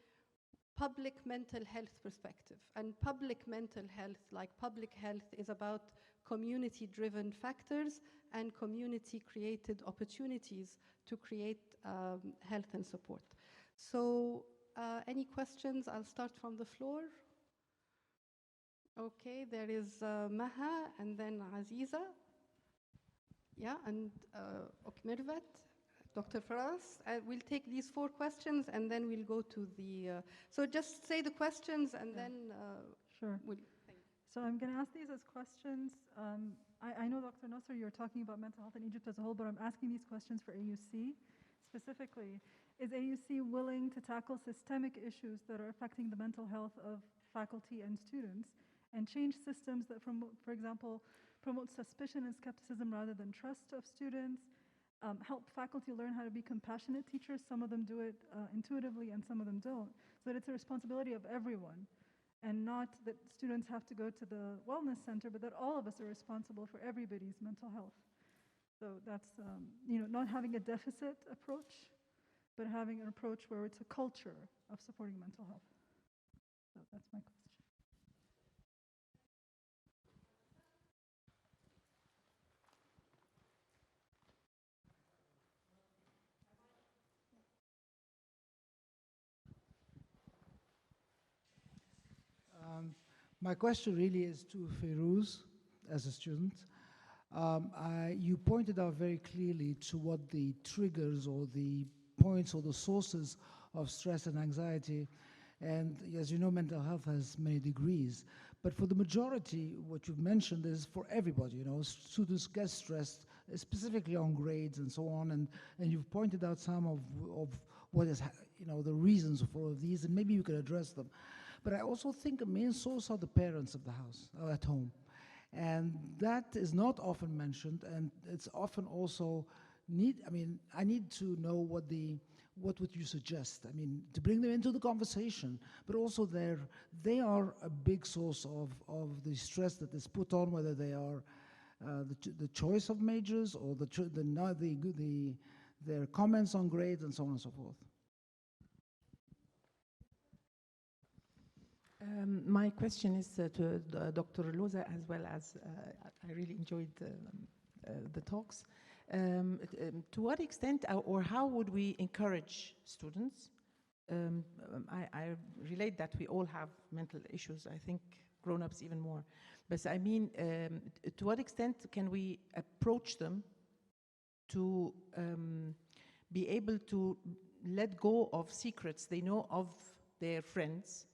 public mental health perspective. And public mental health, like public health, is about community-driven factors and community-created opportunities to create health and support. So any questions? I'll start from the floor. Okay, there is Maha, and then Aziza. Yeah, and Mirvat, Dr. Faraz. We'll take these 4 questions, and then we'll go to the... so just say the questions, and then... Sure. So I'm going to ask these as questions. I know, Dr. Nasser, you're talking about mental health in Egypt as a whole, but I'm asking these questions for AUC. Specifically, is AUC willing to tackle systemic issues that are affecting the mental health of faculty and students, and change systems that, for example, promote suspicion and skepticism rather than trust of students, help faculty learn how to be compassionate teachers? Some of them do it intuitively and some of them don't. So that it's a responsibility of everyone, and not that students have to go to the wellness center, but that all of us are responsible for everybody's mental health. So that's, not having a deficit approach, but having an approach where it's a culture of supporting mental health. So that's my question. My question really is to Fayrouz as a student. You pointed out very clearly to what the triggers or the points or the sources of stress and anxiety. And as you know, mental health has many degrees. But for the majority, what you've mentioned is for everybody. Students get stressed, specifically on grades and so on. And you've pointed out some of what is, the reasons for all of these, and maybe you could address them. But I also think a main source are the parents of the house, at home. And that is not often mentioned, and it's often also I need to know what would you suggest? To bring them into the conversation, but also they are a big source of the stress that is put on, whether they are the choice of majors or their comments on grades and so on and so forth. My question is to Dr. Loza, as well as I really enjoyed the talks. To what extent or how would we encourage students? I relate that we all have mental issues, I think grown-ups even more. But I mean, to what extent can we approach them to be able to let go of secrets they know of their friends,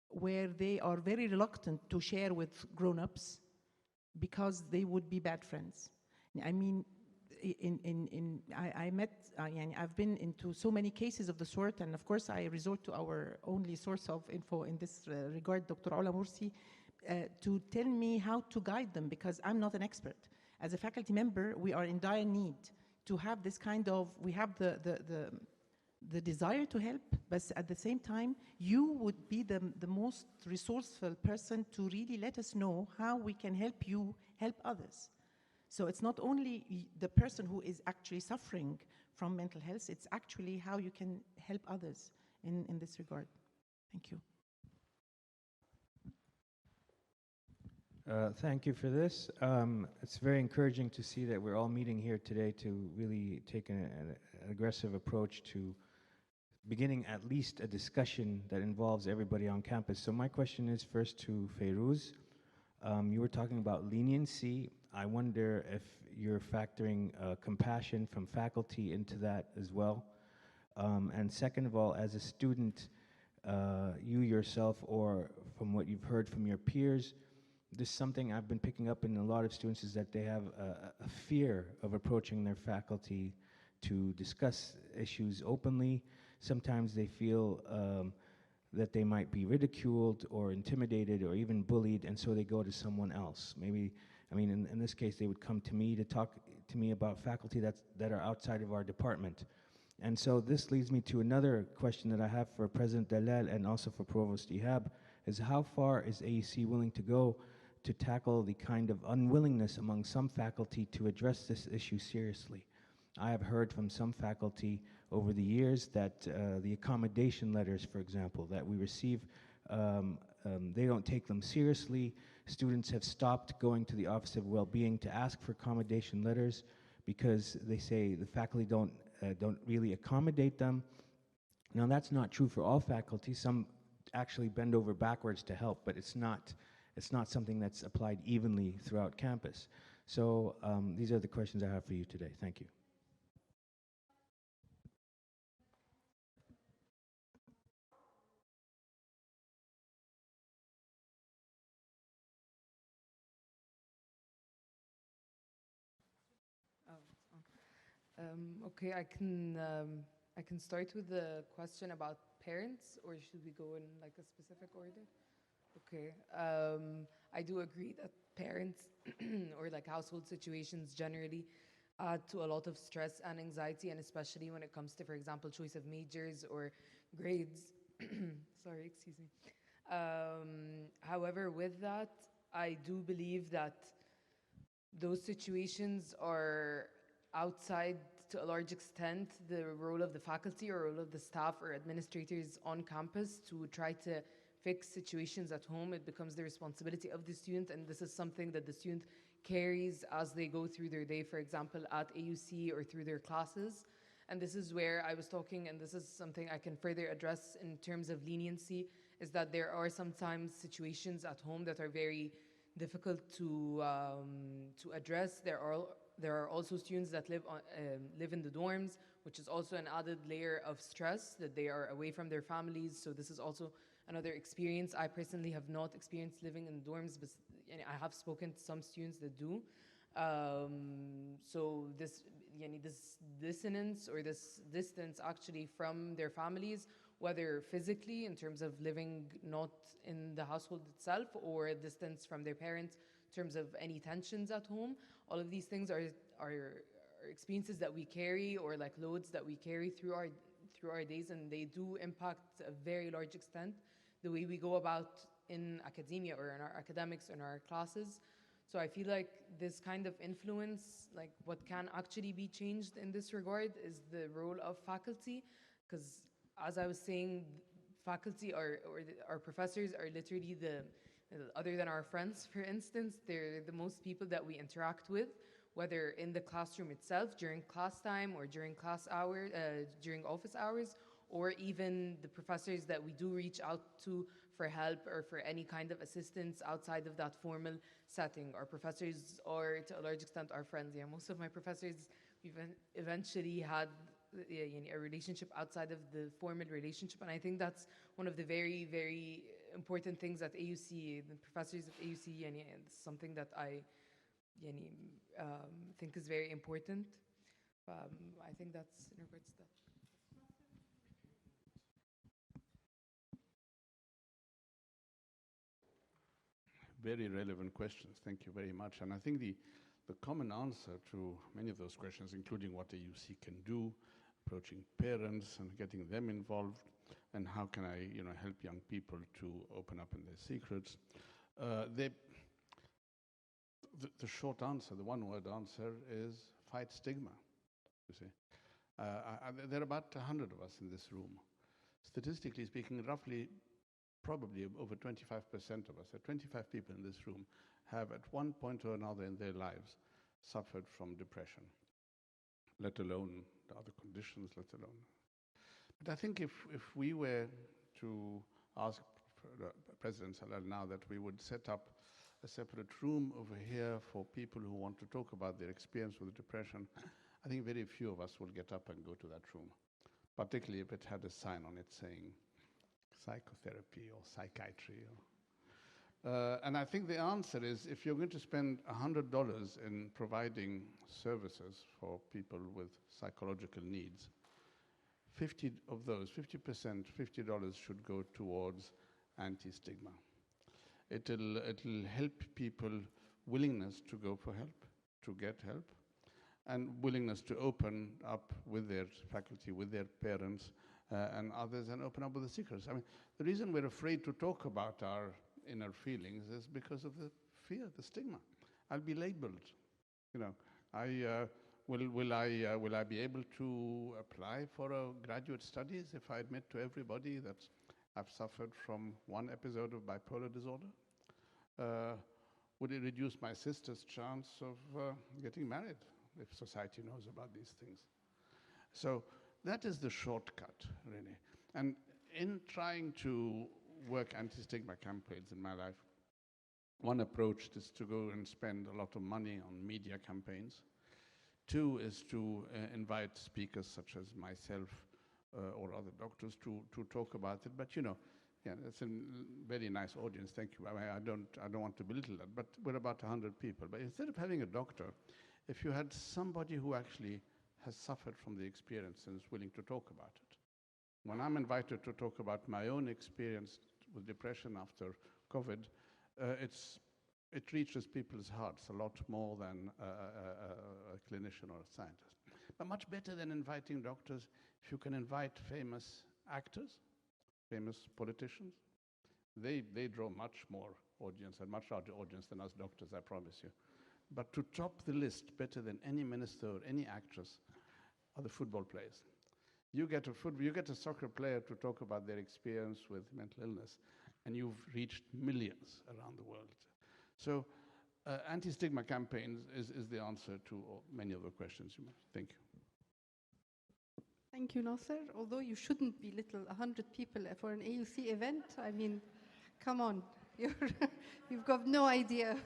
where they are very reluctant to share with grown-ups because they would be bad friends? I mean, I've been into so many cases of the sort, and of course I resort to our only source of info in this regard, Dr. Ola Mursi, to tell me how to guide them, because I'm not an expert. As a faculty member, we are in dire need to have this kind of, we have the the desire to help, but at the same time, you would be the most resourceful person to really let us know how we can help you help others. So it's not only the person who is actually suffering from mental health, it's actually how you can help others in this regard. Thank you. Thank you for this. It's very encouraging to see that we're all meeting here today to really take an aggressive approach to beginning at least a discussion that involves everybody on campus. So my question is first to Fayrouz. You were talking about leniency. I wonder if you're factoring compassion from faculty into that as well. And second of all, as a student, you yourself, or from what you've heard from your peers, this is something I've been picking up in a lot of students, is that they have a fear of approaching their faculty to discuss issues openly. Sometimes they feel that they might be ridiculed or intimidated or even bullied, and so they go to someone else. Maybe, I mean, in this case, they would come to me to talk to me about faculty that are outside of our department. And so this leads me to another question that I have for President Dalal and also for Provost Ihab, is how far is AUC willing to go to tackle the kind of unwillingness among some faculty to address this issue seriously? I have heard from some faculty over the years that the accommodation letters, for example, that we receive, they don't take them seriously. Students have stopped going to the Office of Wellbeing to ask for accommodation letters because they say the faculty don't really accommodate them. Now that's not true for all faculty. Some actually bend over backwards to help, but it's not something that's applied evenly throughout campus. So these are the questions I have for you today. Thank you. Okay, I can start with the question about parents, or should we go in like a specific order? Okay, I do agree that parents or like household situations generally add to a lot of stress and anxiety, and especially when it comes to, for example, choice of majors or grades. Sorry, excuse me. However, with that, I do believe that those situations are outside, to a large extent, the role of the faculty or role of the staff or administrators on campus to try to fix situations at home. It becomes the responsibility of the student, and this is something that the student carries as they go through their day, for example, at AUC or through their classes. And this is where I was talking, and this is something I can further address in terms of leniency, is that there are sometimes situations at home that are very difficult to address. There are also students that live in the dorms, which is also an added layer of stress, that they are away from their families. So this is also another experience. I personally have not experienced living in dorms, but I have spoken to some students that do. So this dissonance or this distance actually from their families, whether physically in terms of living not in the household itself, or a distance from their parents in terms of any tensions at home. All of these things are experiences that we carry, or like loads that we carry through our days, and they do impact a very large extent the way we go about in academia or in our academics, in our classes. So I feel like this kind of influence, like what can actually be changed in this regard, is the role of faculty, because as I was saying, faculty or our professors are literally other than our friends, for instance, they're the most people that we interact with, whether in the classroom itself, during class time, or during class hour, during office hours, or even the professors that we do reach out to for help or for any kind of assistance outside of that formal setting. Our professors are, to a large extent, our friends. Yeah, most of my professors, we've eventually had a relationship outside of the formal relationship, and I think that's one of the very, very important things at AUC. The professors of AUC, and it's something that I think is very important. I think that's in regards to that. Very relevant questions. Thank you very much. And I think the common answer to many of those questions, including what AUC can do, approaching parents and getting them involved, and how can I, help young people to open up in their secrets. The short answer, the one-word answer is fight stigma, you see. There are about 100 of us in this room. Statistically speaking, roughly, probably over 25% of us, 25 people in this room, have at one point or another in their lives suffered from depression, let alone the other conditions, let alone. But I think if we were to ask President Salal now that we would set up a separate room over here for people who want to talk about their experience with depression, I think very few of us will get up and go to that room, particularly if it had a sign on it saying psychotherapy or psychiatry. And I think the answer is, if you're going to spend $100 in providing services for people with psychological needs, 50 of those, 50%, $50 should go towards anti-stigma. It'll help people willingness to go for help, to get help, and willingness to open up with their faculty, with their parents, and others, and open up with the secrets. I mean, the reason we're afraid to talk about our inner feelings is because of the fear, the stigma. I'll be labeled. Will I be able to apply for a graduate studies if I admit to everybody that I've suffered from one episode of bipolar disorder? Would it reduce my sister's chance of getting married if society knows about these things? So that is the shortcut, really. And in trying to work anti-stigma campaigns in my life, one approach is to go and spend a lot of money on media campaigns. Two is to invite speakers such as myself or other doctors to talk about it. But it's a very nice audience. Thank you. I don't want to belittle that, but we're about 100 people. But instead of having a doctor, if you had somebody who actually has suffered from the experience and is willing to talk about it. When I'm invited to talk about my own experience with depression after COVID, it reaches people's hearts a lot more than a clinician or a scientist. But much better than inviting doctors, if you can invite famous actors, famous politicians, they draw much more audience, a much larger audience than us doctors, I promise you. But to top the list better than any minister or any actress are the football players. You get a soccer player to talk about their experience with mental illness, and you've reached millions around the world. So anti-stigma campaigns is the answer to many of the questions you made. Thank you. Thank you, Nasser. Although you shouldn't belittle 100 people for an AUC event. I mean, come on, you've got no idea.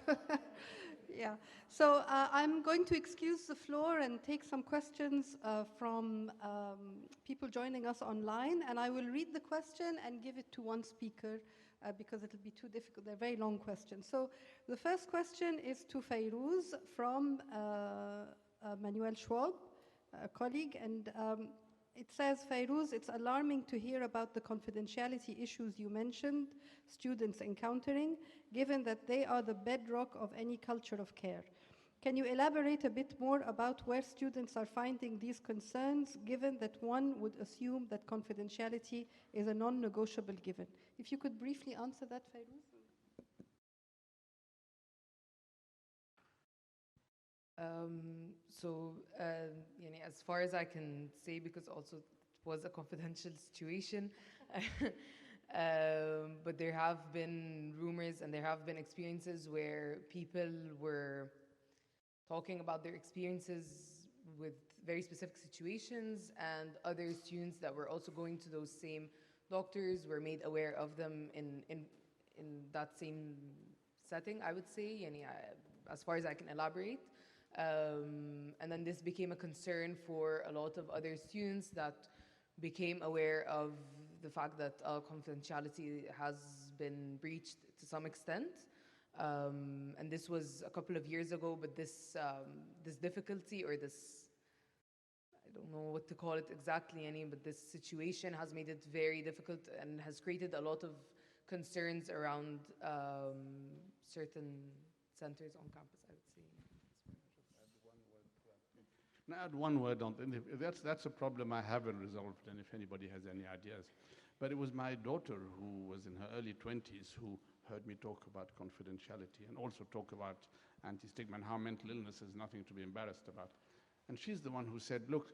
Yeah. So I'm going to excuse the floor and take some questions from people joining us online, and I will read the question and give it to one speaker because it'll be too difficult. They're very long questions. So the first question is to Fayrouz from Manuel Schwab, a colleague, and it says, Fayrouz, it's alarming to hear about the confidentiality issues you mentioned students encountering, given that they are the bedrock of any culture of care. Can you elaborate a bit more about where students are finding these concerns, given that one would assume that confidentiality is a non-negotiable given? If you could briefly answer that, Fayrouz. As far as I can say, because also it was a confidential situation, but there have been rumors and there have been experiences where people were talking about their experiences with very specific situations, and other students that were also going to those same doctors were made aware of them in that same setting, I would say, as far as I can elaborate. And then this became a concern for a lot of other students that became aware of the fact that confidentiality has been breached to some extent. And this was a couple of years ago, but this difficulty, or this, I don't know what to call it exactly, but this situation has made it very difficult and has created a lot of concerns around certain centers on campus, I would say. And I add one word on, and that's a problem I haven't resolved, and if anybody has any ideas. But it was my daughter, who was in her early 20s, who heard me talk about confidentiality and also talk about anti-stigma and how mental illness is nothing to be embarrassed about. And she's the one who said, look,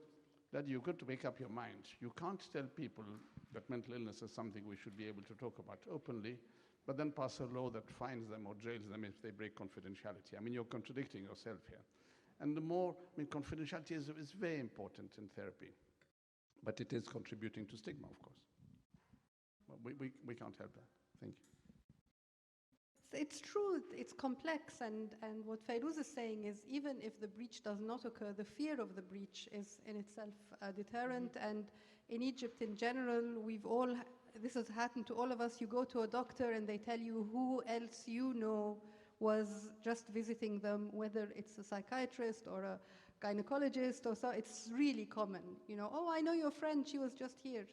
Daddy, you've got to make up your mind. You can't tell people that mental illness is something we should be able to talk about openly, but then pass a law that fines them or jails them if they break confidentiality. I mean, you're contradicting yourself here. And the more, I mean, confidentiality is very important in therapy, but it is contributing to stigma, of course. But we can't help that. Thank you. It's true, it's complex, and what Fayrouz is saying is even if the breach does not occur, the fear of the breach is in itself a deterrent, and in Egypt in general, this has happened to all of us. You go to a doctor and they tell you who else you know was just visiting them, whether it's a psychiatrist or a gynecologist or so. It's really common, you know, oh, I know your friend, she was just here.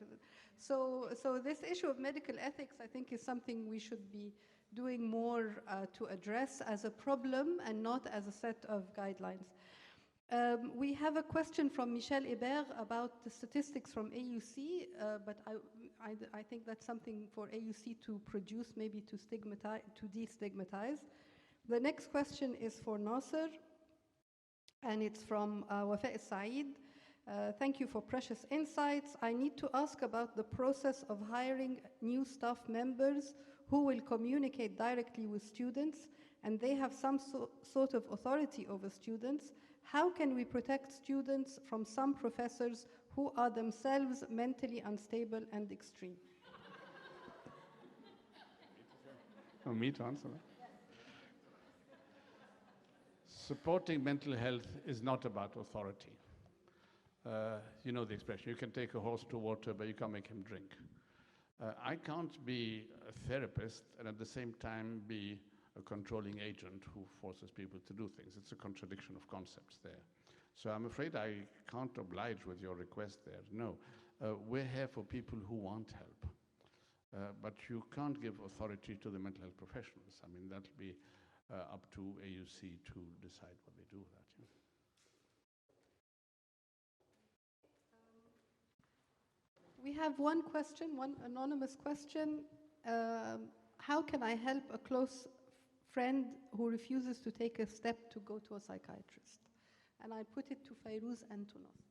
So this issue of medical ethics, I think, is something we should be doing more to address as a problem and not as a set of guidelines. We have a question from Michel Hébert about the statistics from AUC, but I think that's something for AUC to produce, maybe to destigmatize. The next question is for Nasser, and it's from Wafa Saeed. Thank you for precious insights. I need to ask about the process of hiring new staff members who will communicate directly with students, and they have some sort of authority over students. How can we protect students from some professors who are themselves mentally unstable and extreme? Oh, me to answer that? Supporting mental health is not about authority. You know the expression, you can take a horse to water, but you can't make him drink. I can't be a therapist and at the same time be a controlling agent who forces people to do things. It's a contradiction of concepts there. So I'm afraid I can't oblige with your request there. No, we're here for people who want help. But you can't give authority to the mental health professionals. I mean, that'll be up to AUC to decide what they do with that. Yeah. We have one question, one anonymous question. How can I help a close friend who refuses to take a step to go to a psychiatrist? And I put it to Fayrouz and to Nasser.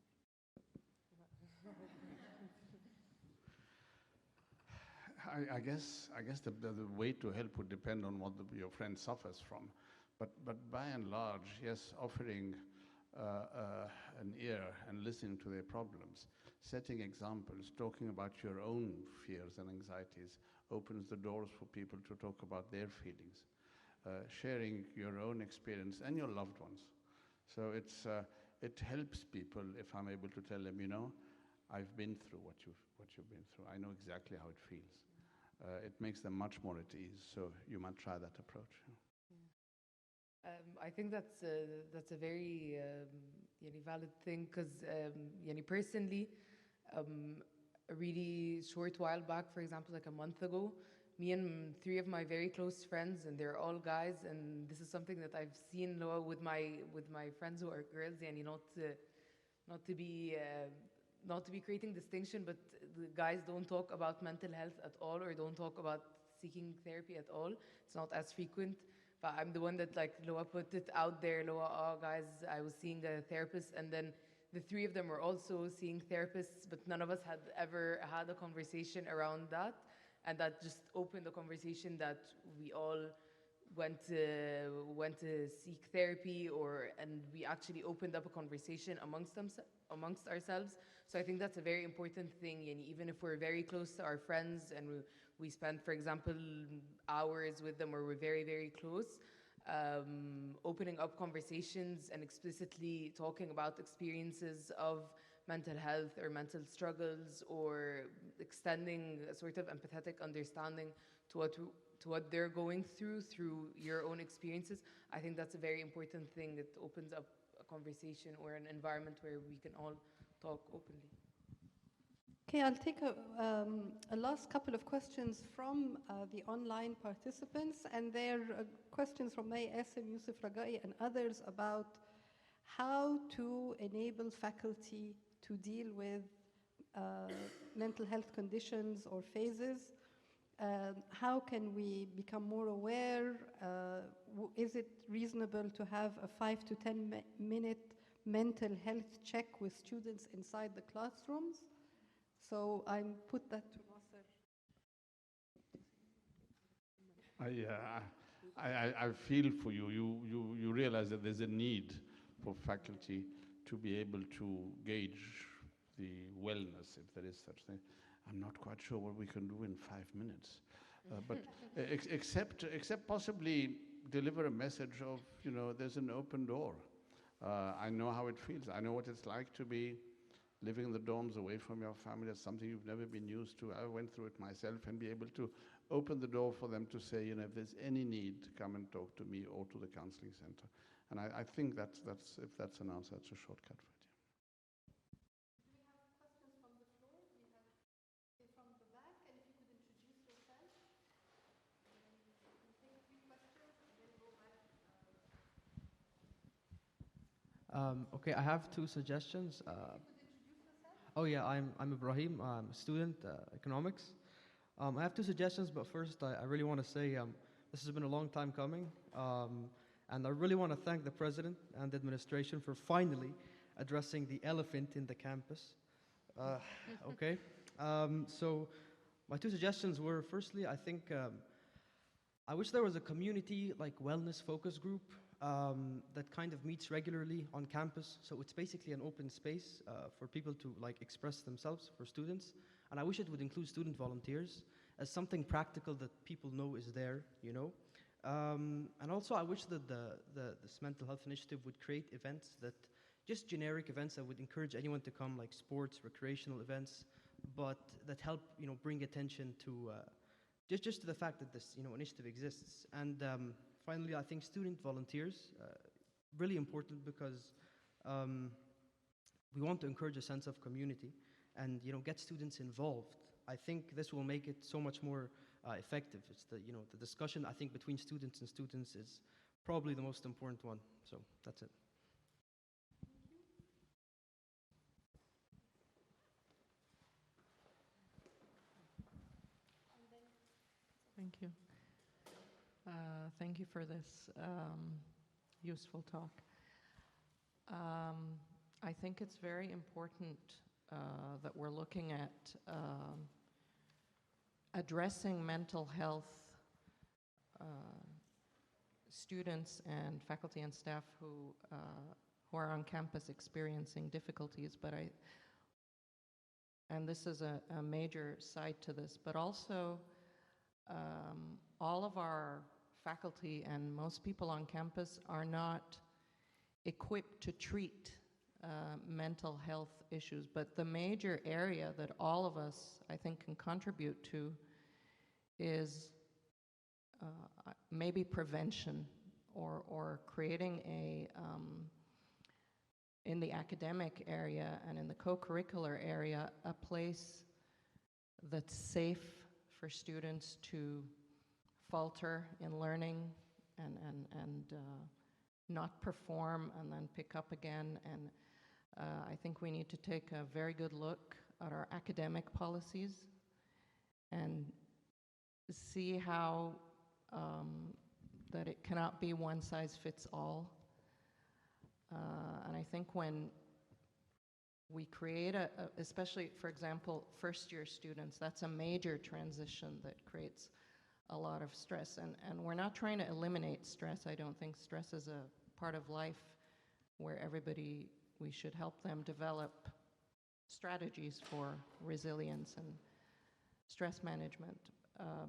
I guess the way to help would depend on what your friend suffers from. But by and large, yes, offering an ear and listening to their problems, setting examples, talking about your own fears and anxieties opens the doors for people to talk about their feelings, sharing your own experience and your loved ones. So it helps people if I'm able to tell them, you know, I've been through what you've been through. I know exactly how it feels. It makes them much more at ease. So you might try that approach. I think that's a very valid thing, because personally, a really short while back, for example, like a month ago, me and 3 of my very close friends, and they're all guys, and this is something that I've seen with my friends who are girls, not to be creating distinction, but the guys don't talk about mental health at all, or don't talk about seeking therapy at all. It's not as frequent. But I'm the one that, like, Loa put it out there. Loa, oh guys, I was seeing a therapist, and then the 3 of them were also seeing therapists, but none of us had ever had a conversation around that. And that just opened a conversation that we all went to seek therapy, and we actually opened up a conversation amongst ourselves. So I think that's a very important thing. And even if we're very close to our friends and we spend, for example, hours with them, or we're very, very close, opening up conversations and explicitly talking about experiences of mental health or mental struggles, or extending a sort of empathetic understanding to what they're going through your own experiences. I think that's a very important thing. It opens up a conversation or an environment where we can all talk openly. Okay, I'll take a last couple of questions from the online participants, and they're questions from May Esim, Yusuf Ragai, and others about how to enable faculty to deal with mental health conditions or phases. How can we become more aware? Is it reasonable to have a 5 to 10 minute mental health check with students inside the classrooms? So I put that to Nasser. I feel for you. You realize that there's a need for faculty to be able to gauge the wellness, if there is such thing. I'm not quite sure what we can do in 5 minutes, but except possibly deliver a message of, there's an open door. I know how it feels. I know what it's like to be living in the dorms away from your family. That's something you've never been used to. I went through it myself, and be able to open the door for them to say, if there's any need, come and talk to me or to the counseling center. And I think that's if that's an answer, that's a shortcut for it. Okay, I have two suggestions. Oh yeah, I'm Ibrahim. I'm a student, economics. I have two suggestions, but first I really want to say this has been a long time coming, and I really want to thank the president and the administration for finally addressing the elephant in the campus. Okay, so my two suggestions were: firstly, I think I wish there was a community like wellness focus group that kind of meets regularly on campus. So it's basically an open space for people to express themselves, for students. And I wish it would include student volunteers as something practical that people know is there, And also I wish that this mental health initiative would create events just generic events that would encourage anyone to come, like sports, recreational events, but that help, bring attention to just to the fact that this, initiative exists. And finally, I think student volunteers, really important because we want to encourage a sense of community and get students involved. I think this will make it so much more effective. It's the discussion, I think, between students and students is probably the most important one. So that's it. Thank you. Thank you for this useful talk. I think it's very important that we're looking at addressing mental health students and faculty and staff who are on campus experiencing difficulties, and this is a major side to this, but also all of our faculty and most people on campus are not equipped to treat mental health issues. But the major area that all of us, I think, can contribute to is maybe prevention or creating in the academic area and in the co-curricular area, a place that's safe for students to falter in learning and not perform and then pick up again. And I think we need to take a very good look at our academic policies and see how that it cannot be one size fits all. And I think when we create especially, for example, first-year students, that's a major transition that creates a lot of stress. And we're not trying to eliminate stress. I don't think stress is a part of life where we should help them develop strategies for resilience and stress management.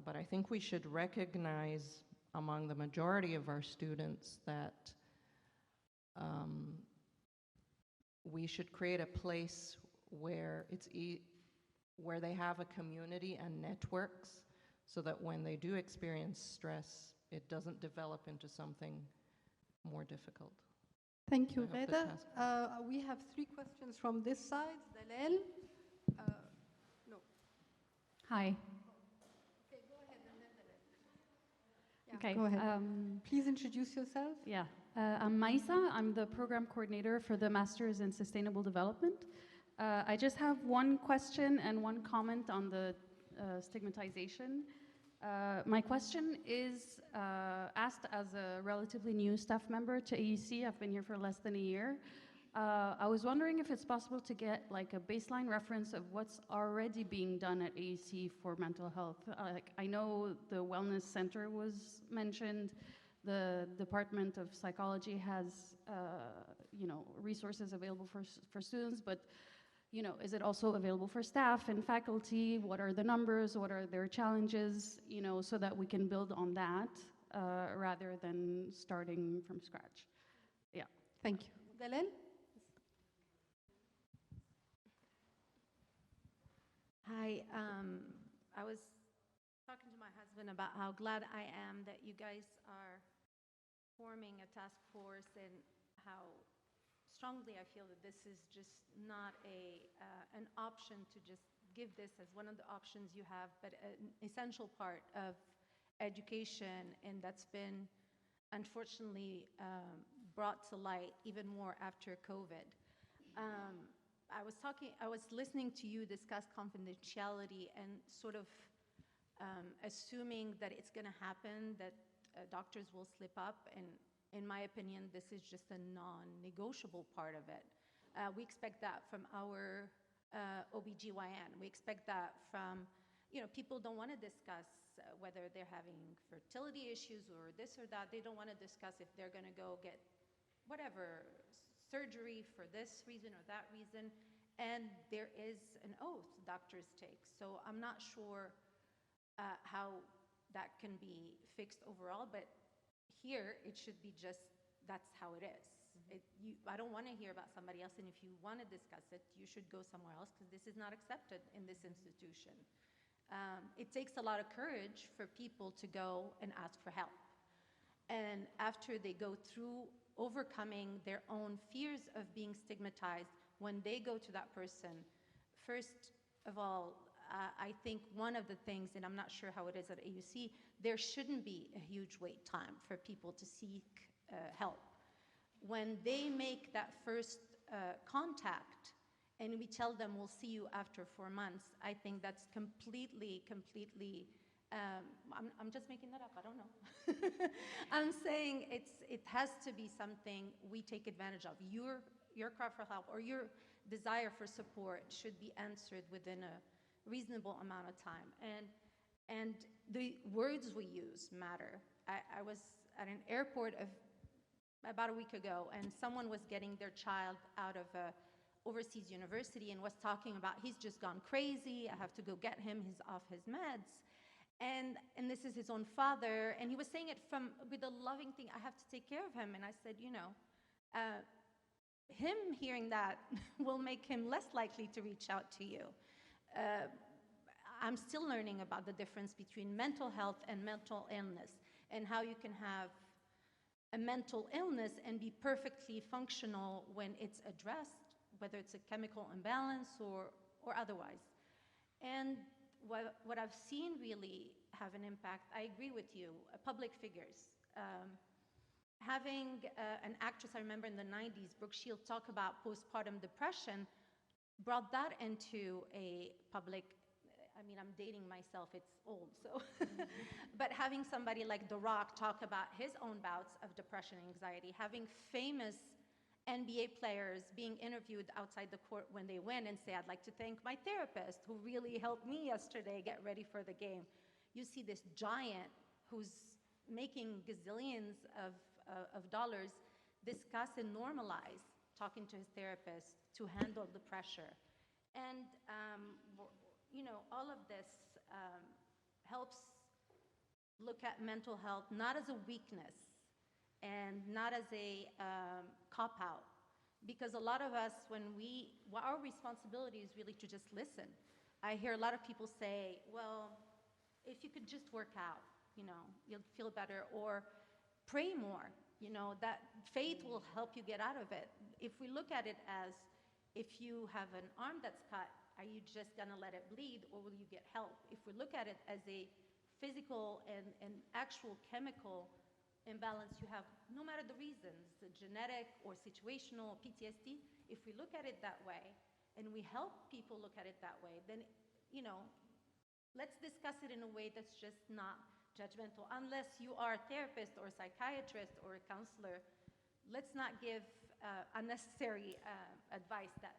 But I think we should recognize among the majority of our students that we should create a place where where they have a community and networks, so that when they do experience stress, it doesn't develop into something more difficult. Thank you, Reda. We have 3 questions from this side. Dalal? No. Hi. Okay, go ahead, and then Dalal. Yeah, Okay. go ahead. Please introduce yourself. Yeah. I'm Maisa. I'm the program coordinator for the Masters in Sustainable Development. I just have one question and one comment on the stigmatization. My question is asked as a relatively new staff member to AUC. I've been here for less than a year. I was wondering if it's possible to get like a baseline reference of what's already being done at AUC for mental health. I know the Wellness Center was mentioned. The Department of Psychology has, resources available for students, but, is it also available for staff and faculty? What are the numbers? What are their challenges? So that we can build on that rather than starting from scratch. Yeah. Thank you. Dalal? Hi, I was talking to my husband about how glad I am that you guys are forming a task force and how strongly I feel that this is just not an option to just give this as one of the options you have, but an essential part of education, and that's been unfortunately brought to light even more after COVID. I was listening to you discuss confidentiality and sort of assuming that it's going to happen, that doctors will slip up, and in my opinion, this is just a non-negotiable part of it. We expect that from our OBGYN. We expect that from, people don't want to discuss whether they're having fertility issues or this or that. They don't want to discuss if they're going to go get whatever surgery for this reason or that reason, and there is an oath doctors take. So I'm not sure how that can be fixed overall, but here it should be just, that's how it is. I don't want to hear about somebody else, and if you want to discuss it, you should go somewhere else, because this is not accepted in this institution. It takes a lot of courage for people to go and ask for help. And after they go through overcoming their own fears of being stigmatized, when they go to that person, first of all, I think one of the things, and I'm not sure how it is at AUC, there shouldn't be a huge wait time for people to seek help. When they make that first contact and we tell them we'll see you after 4 months, I think that's completely, I'm just making that up, I don't know. I'm saying it has to be something we take advantage of. Your cry for help or your desire for support should be answered within a reasonable amount of time. And the words we use matter. I was at an airport about a week ago, and someone was getting their child out of a overseas university and was talking about, he's just gone crazy, I have to go get him, he's off his meds. And this is his own father, and he was saying it with a loving thing, I have to take care of him. And I said, him hearing that will make him less likely to reach out to you. I'm still learning about the difference between mental health and mental illness, and how you can have a mental illness and be perfectly functional when it's addressed, whether it's a chemical imbalance or otherwise. And what I've seen really have an impact, I agree with you, public figures. Having an actress, I remember in the 90s, Brooke Shields, talk about postpartum depression, brought that into a public, I'm dating myself, it's old, so. But having somebody like The Rock talk about his own bouts of depression and anxiety, having famous NBA players being interviewed outside the court when they win and say, I'd like to thank my therapist who really helped me yesterday get ready for the game. You see this giant who's making gazillions of dollars discuss and normalize talking to his therapist to handle the pressure. And all of this helps look at mental health not as a weakness and not as a cop-out, because a lot of us, our responsibility is really to just listen. I hear a lot of people say, well, if you could just work out, you'll feel better, or pray more, that faith will help you get out of it. If we look at it as, if you have an arm that's cut, are you just gonna let it bleed, or will you get help? If we look at it as a physical and actual chemical imbalance you have, no matter the reasons, the genetic or situational, PTSD, if we look at it that way and we help people look at it that way, then, you know, let's discuss it in a way that's just not judgmental. Unless you are a therapist or a psychiatrist or a counselor, let's not give unnecessary advice that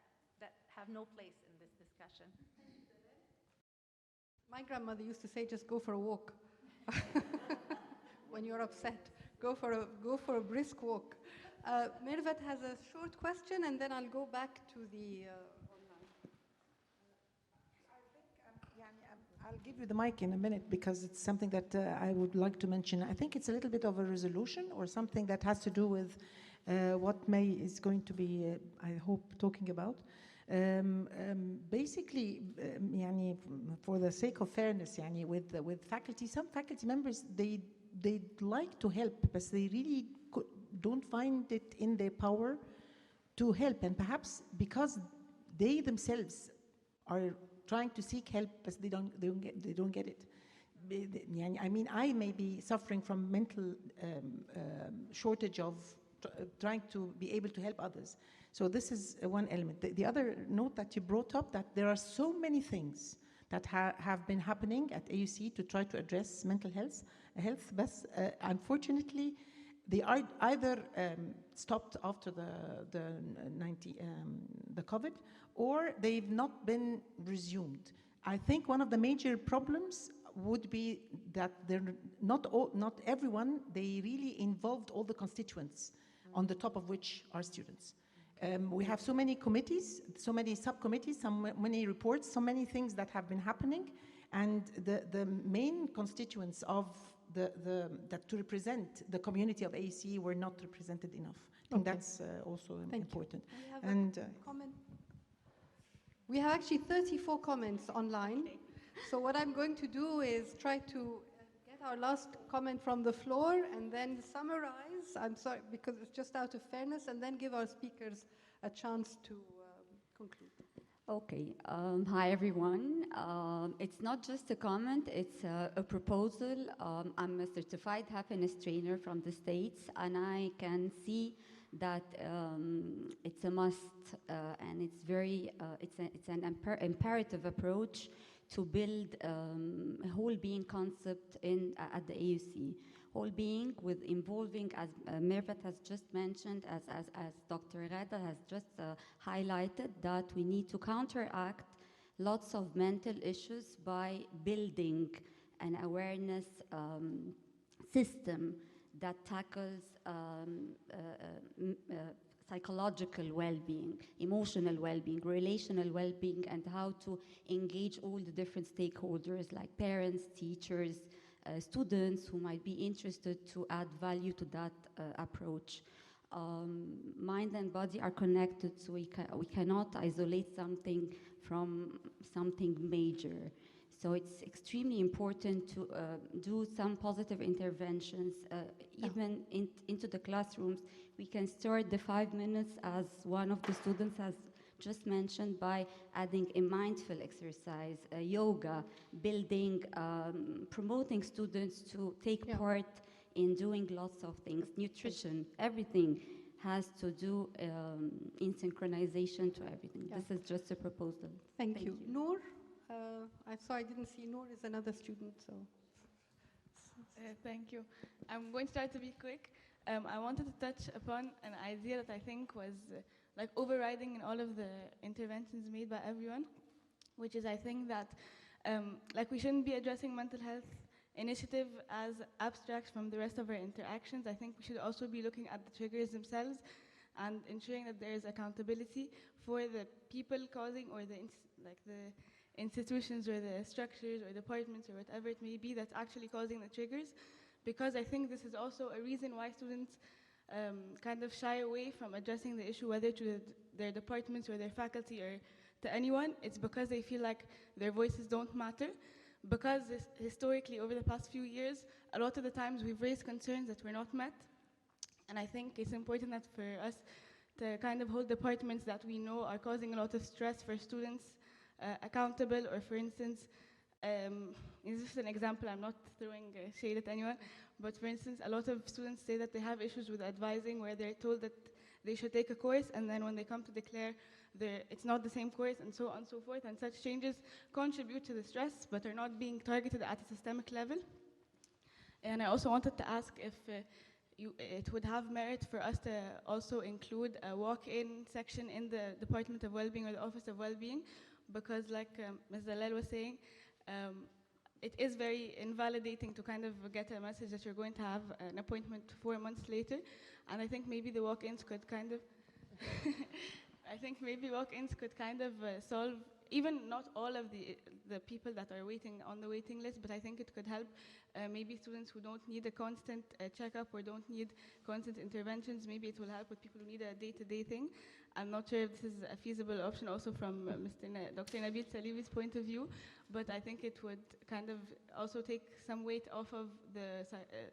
have no place in this discussion. My grandmother used to say, just go for a walk. When you're upset, go for a brisk walk. Mirvat has a short question, and then I'll go back to the online. I'll give you the mic in a minute because it's something that I would like to mention. I think it's a little bit of a resolution or something that has to do with what May is going to be, I hope, talking about. Basically, for the sake of fairness, with faculty, some faculty members, they'd like to help, but they really don't find it in their power to help. And perhaps because they themselves are trying to seek help, but they don't get it. I mean, I may be suffering from mental shortage of trying to be able to help others. So this is one element. The other note that you brought up, that there are so many things that have been happening at AUC to try to address mental health, but unfortunately, they are either stopped after the COVID, or they've not been resumed. I think one of the major problems would be that not everyone, they really involved all the constituents, on the top of which are students. We have so many committees, so many subcommittees, so many reports, so many things that have been happening, and the main constituents of that to represent the community of AUC were not represented enough. I think that's also important. We have a comment. We have actually 34 comments online. So what I'm going to do is try to get our last comment from the floor and then summarize. I'm sorry, because it's just out of fairness, and then give our speakers a chance to conclude. Okay. Hi, everyone. It's not just a comment, it's a proposal. I'm a certified happiness trainer from the States, and I can see that it's a must, and it's very, it's an imperative approach to build a whole being concept at the AUC. Whole being with involving, as Mirvat has just mentioned, as Dr. Ghada has just highlighted, that we need to counteract lots of mental issues by building an awareness system that tackles psychological well-being, emotional well-being, relational well-being, and how to engage all the different stakeholders like parents, teachers, students who might be interested to add value to that approach. Mind and body are connected, so we cannot isolate something from something major. So it's extremely important to do some positive interventions, even into the classrooms. We can start the 5 minutes, as one of the students has just mentioned, by adding a mindful exercise, yoga, building, promoting students to take part in doing lots of things, nutrition, everything has to do in synchronization to everything. This is just a proposal. Thank you. Noor, I'm sorry I didn't see Noor is another student, so. Thank you. I'm going to try to be quick. I wanted to touch upon an idea that I think was like overriding in all of the interventions made by everyone, which is I think that like we shouldn't be addressing mental health initiative as abstract from the rest of our interactions. I think we should also be looking at the triggers themselves and ensuring that there is accountability for the people causing, or the institutions or the structures or departments or whatever it may be that's actually causing the triggers, because I think this is also a reason why students kind of shy away from addressing the issue, whether to their departments or their faculty or to anyone. It's because they feel like their voices don't matter, because historically over the past few years, a lot of the times we've raised concerns that were not met. And I think it's important that for us to kind of hold departments that we know are causing a lot of stress for students accountable, or for instance, This is an example, I'm not throwing shade at anyone, but for instance, a lot of students say that they have issues with advising where they're told that they should take a course, and then when they come to declare, it's not the same course, and so on and so forth, and such changes contribute to the stress, but are not being targeted at a systemic level. And I also wanted to ask if it would have merit for us to also include a walk-in section in the Department of Wellbeing or the Office of Wellbeing, because like Ms. Dalal was saying, it is very invalidating to kind of get a message that you're going to have an appointment 4 months later, and I think maybe the walk-ins could kind of, solve, even not all of the people that are waiting on the waiting list, but I think it could help maybe students who don't need a constant checkup or don't need constant interventions. Maybe it will help with people who need a day-to-day thing. I'm not sure if this is a feasible option also from Dr. Nabil Salibi's point of view, but I think it would kind of also take some weight off of the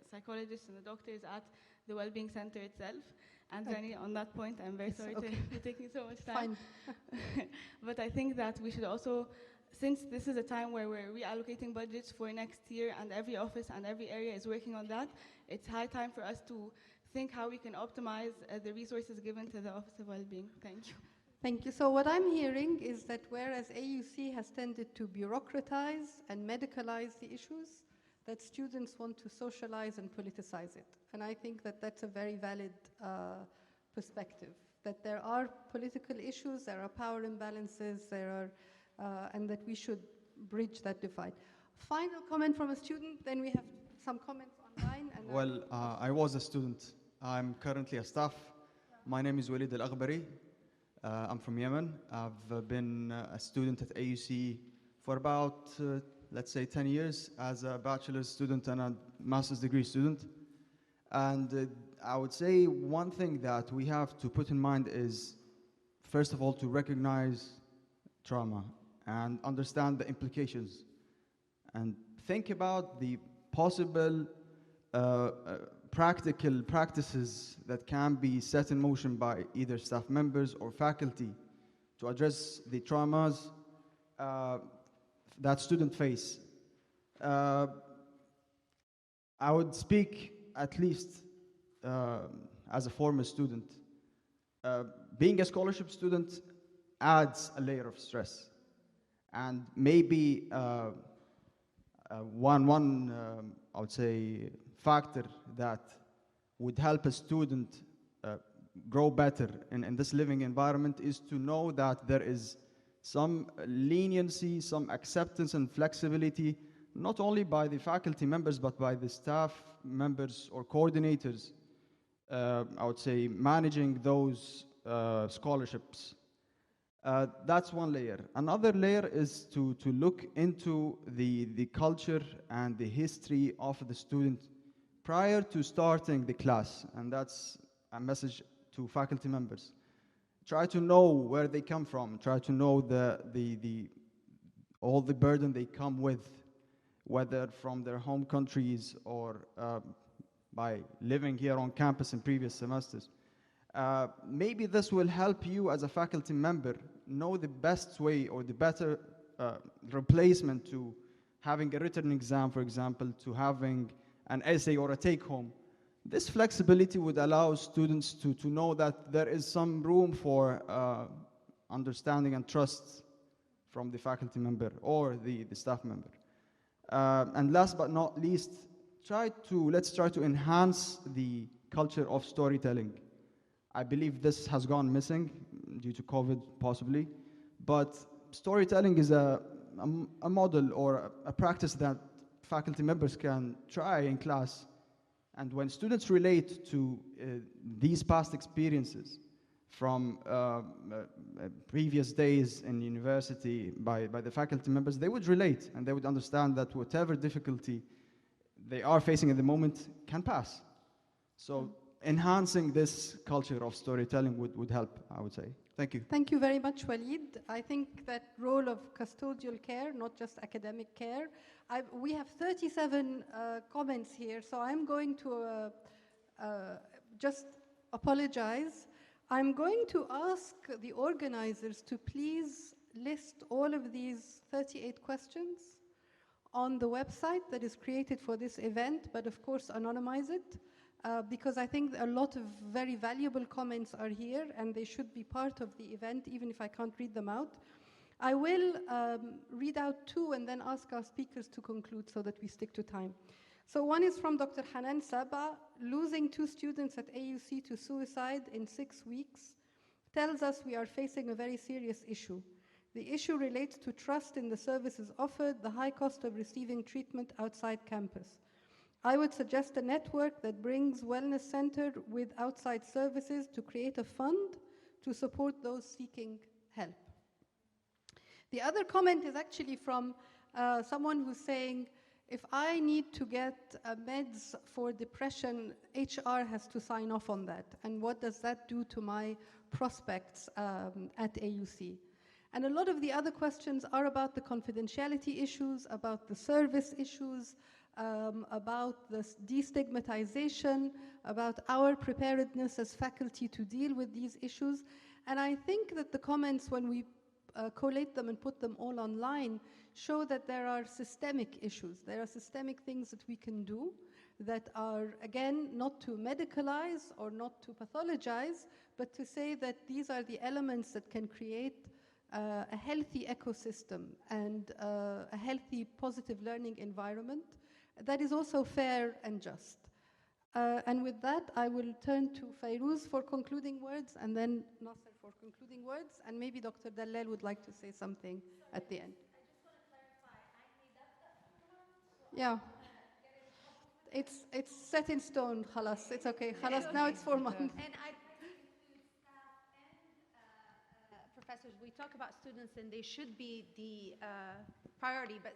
psychologists and the doctors at the Wellbeing Center itself. And Rani, on that point, I'm very sorry to be taking so much time. But I think that we should also, since this is a time where we're reallocating budgets for next year and every office and every area is working on that, it's high time for us to think how we can optimize the resources given to the Office of Wellbeing. Thank you. Thank you. So what I'm hearing is that whereas AUC has tended to bureaucratize and medicalize the issues, that students want to socialize and politicize it. And I think that that's a very valid perspective, that there are political issues, there are power imbalances, and that we should bridge that divide. Final comment from a student, then we have some comments online. And well, I was a student. I'm currently a staff. My name is Walid Al-Aghbari. I'm from Yemen. I've been a student at AUC for about, let's say, 10 years as a bachelor's student and a master's degree student. And I would say one thing that we have to put in mind is, first of all, to recognize trauma and understand the implications and think about the possible practical practices that can be set in motion by either staff members or faculty to address the traumas that students face. I would speak at least as a former student. Being a scholarship student adds a layer of stress. And maybe one I would say, factor that would help a student grow better in this living environment is to know that there is some leniency, some acceptance and flexibility, not only by the faculty members, but by the staff members or coordinators, I would say, managing those scholarships. That's one layer. Another layer is to look into the culture and the history of the student prior to starting the class, and that's a message to faculty members. Try to know where they come from. Try to know all the burden they come with, whether from their home countries or by living here on campus in previous semesters. Maybe this will help you as a faculty member know the best way or the better replacement to having a written exam, for example, to having an essay or a take-home. This flexibility would allow students to know that there is some room for understanding and trust from the faculty member or the staff member. And last but not least, let's try to enhance the culture of storytelling. I believe this has gone missing due to COVID, possibly, but storytelling is a model or a practice that faculty members can try in class. And when students relate to these past experiences from previous days in university by the faculty members, they would relate and they would understand that whatever difficulty they are facing at the moment can pass. So enhancing this culture of storytelling would help, I would say. Thank you. Thank you very much, Walid. I think that role of custodial care, not just academic care. We have 37 comments here, so I'm going to just apologize. I'm going to ask the organizers to please list all of these 38 questions on the website that is created for this event, but of course anonymize it, because I think a lot of very valuable comments are here and they should be part of the event, even if I can't read them out. I will read out two and then ask our speakers to conclude so that we stick to time. So one is from Dr. Hanan Saba. Losing 2 students at AUC to suicide in 6 weeks tells us we are facing a very serious issue. The issue relates to trust in the services offered, the high cost of receiving treatment outside campus. I would suggest a network that brings wellness center with outside services to create a fund to support those seeking help. The other comment is actually from someone who's saying, if I need to get meds for depression, HR has to sign off on that. And what does that do to my prospects at AUC? And a lot of the other questions are about the confidentiality issues, about the service issues, about the destigmatization, about our preparedness as faculty to deal with these issues. And I think that the comments, when we collate them and put them all online, show that there are systemic issues. There are systemic things that we can do that are, again, not to medicalize or not to pathologize, but to say that these are the elements that can create a healthy ecosystem and a healthy, positive learning environment that is also fair and just. And with that, I will turn to Fayrouz for concluding words, and then Nasser for concluding words, and maybe Dr. Dallal would like to say something at the end. I just want to clarify, I need up to 4 months? Yeah. It's set in stone, khalas. It's okay. Khalas, now it's 4 months. And I try to include staff and professors. We talk about students and they should be the priority, but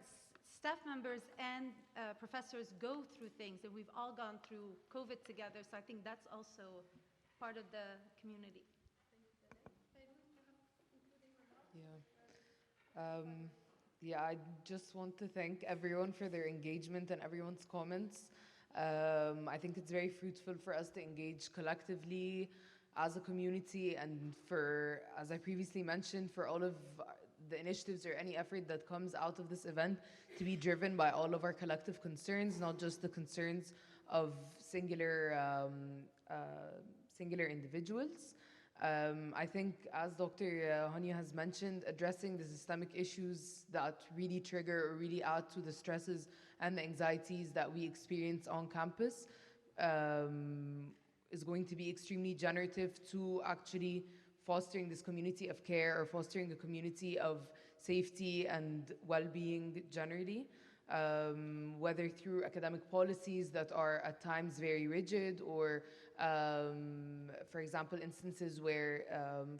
staff members and professors go through things, and we've all gone through COVID together, so I think that's also part of the community. Yeah, I just want to thank everyone for their engagement and everyone's comments. I think it's very fruitful for us to engage collectively as a community, and for, as I previously mentioned, for all of the initiatives or any effort that comes out of this event to be driven by all of our collective concerns, not just the concerns of singular individuals. I think, as Dr. Hania has mentioned, addressing the systemic issues that really trigger or really add to the stresses and the anxieties that we experience on campus is going to be extremely generative to actually fostering this community of care or fostering a community of safety and well-being generally, whether through academic policies that are at times very rigid, or for example, instances where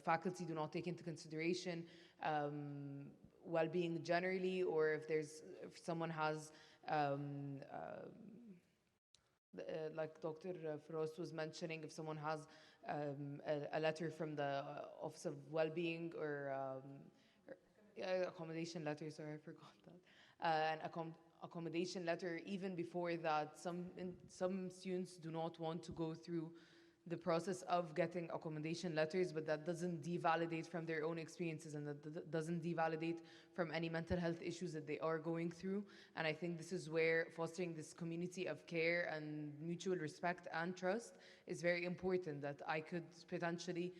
faculty do not take into consideration well-being generally, or if someone has like Dr. Fayrouz was mentioning, if someone has a letter from the Office of Wellbeing or accommodation letter, sorry, I forgot that, an accommodation letter, even before that, some students do not want to go through the process of getting accommodation letters, but that doesn't devalidate from their own experiences, and that doesn't devalidate from any mental health issues that they are going through. And I think this is where fostering this community of care and mutual respect and trust is very important, that I could potentially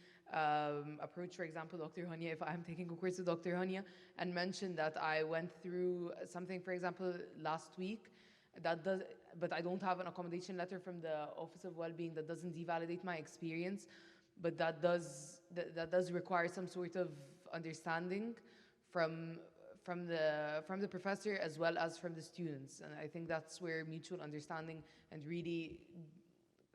approach, for example, Dr. Hania, if I'm taking a course with Dr. Hania, and mention that I went through something, for example, last week, but I don't have an accommodation letter from the Office of Wellbeing. That doesn't devalidate my experience, but that does require some sort of understanding from the professor as well as from the students. And I think that's where mutual understanding and really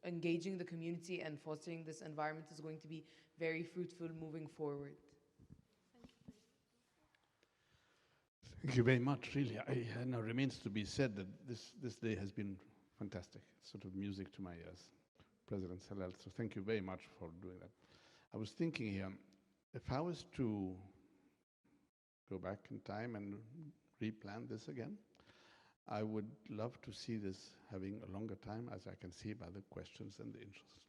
engaging the community and fostering this environment is going to be very fruitful moving forward. Thank you very much, really. Now remains to be said that this day has been fantastic. It's sort of music to my ears, President Salal. So thank you very much for doing that. I was thinking here, if I was to go back in time and replan this again, I would love to see this having a longer time, as I can see by the questions and the interests.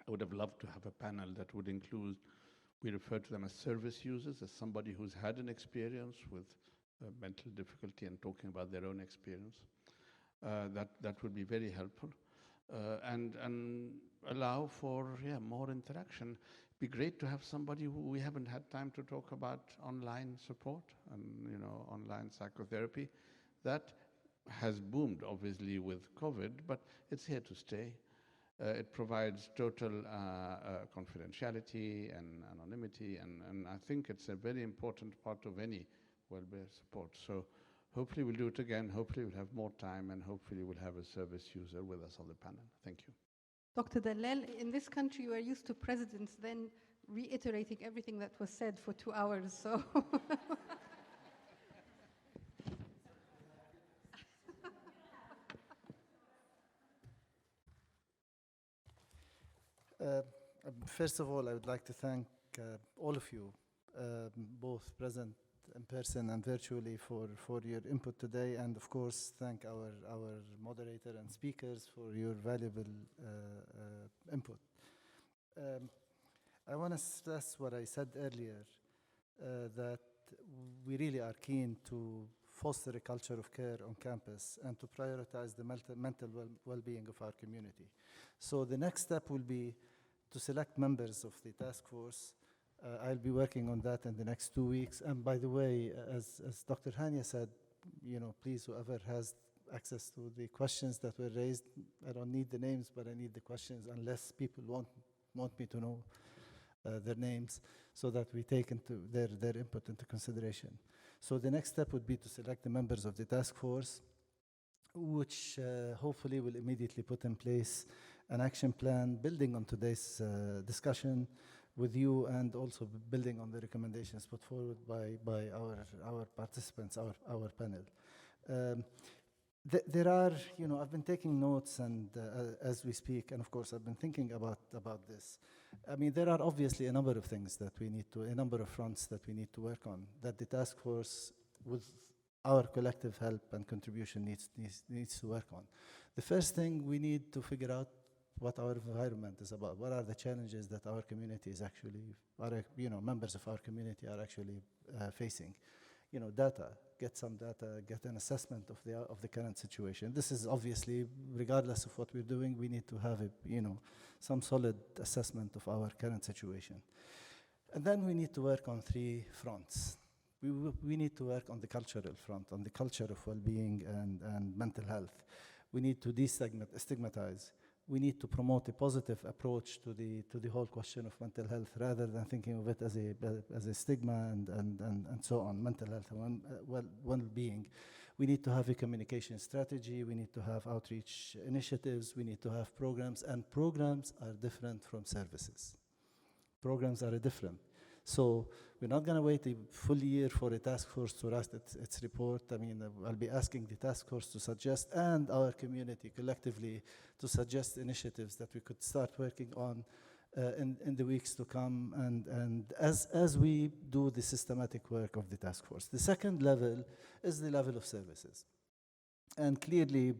I would have loved to have a panel that would include, we refer to them as service users, as somebody who's had an experience with mental difficulty and talking about their own experience. That would be very helpful. And allow for more interaction. It'd be great to have somebody who we haven't had time to talk about online support and online psychotherapy. That has boomed obviously with COVID, but it's here to stay. It provides total confidentiality and anonymity, and I think it's a very important part of any well-being support. So hopefully we'll do it again, hopefully we'll have more time, and hopefully we'll have a service user with us on the panel. Thank you. Dr. Dalal, in this country, we are used to presidents then reiterating everything that was said for 2 hours, so. First of all, I would like to thank all of you, both present in person and virtually, for your input today, and of course thank our moderator and speakers for your valuable input. I want to stress what I said earlier, that we really are keen to foster a culture of care on campus and to prioritize the mental well-being of our community. So the next step will be to select members of the task force. I'll be working on that in the next 2 weeks. And by the way, as Dr. Hania said, please, whoever has access to the questions that were raised, I don't need the names, but I need the questions, unless people want me to know their names, so that we take into their input into consideration. So the next step would be to select the members of the task force, which hopefully will immediately put in place an action plan building on today's discussion with you, and also building on the recommendations put forward by our participants, our panel. There are, I've been taking notes, and as we speak, and of course I've been thinking about this. I mean, there are obviously a number of things that we need to, a number of fronts that we need to work on, that the task force, with our collective help and contribution, needs to work on. The first thing, we need to figure out what our environment is about. What are the challenges that our community is actually, members of our community are actually facing? Data, get some data, get an assessment of the current situation. This is obviously, regardless of what we're doing, we need to have some solid assessment of our current situation. And then we need to work on 3 fronts. We need to work on the cultural front, on the culture of well-being and mental health. We need to destigmatize. We need to promote a positive approach to the whole question of mental health, rather than thinking of it as a stigma and so on. Mental health and well-being. We need to have a communication strategy. We need to have outreach initiatives. We need to have programs, and programs are different from services. Programs are different. So we're not going to wait a full year for a task force to write its report. I mean, I'll be asking the task force to suggest, and our community collectively to suggest initiatives that we could start working on in the weeks to come, and as we do the systematic work of the task force. The second level is the level of services. And clearly,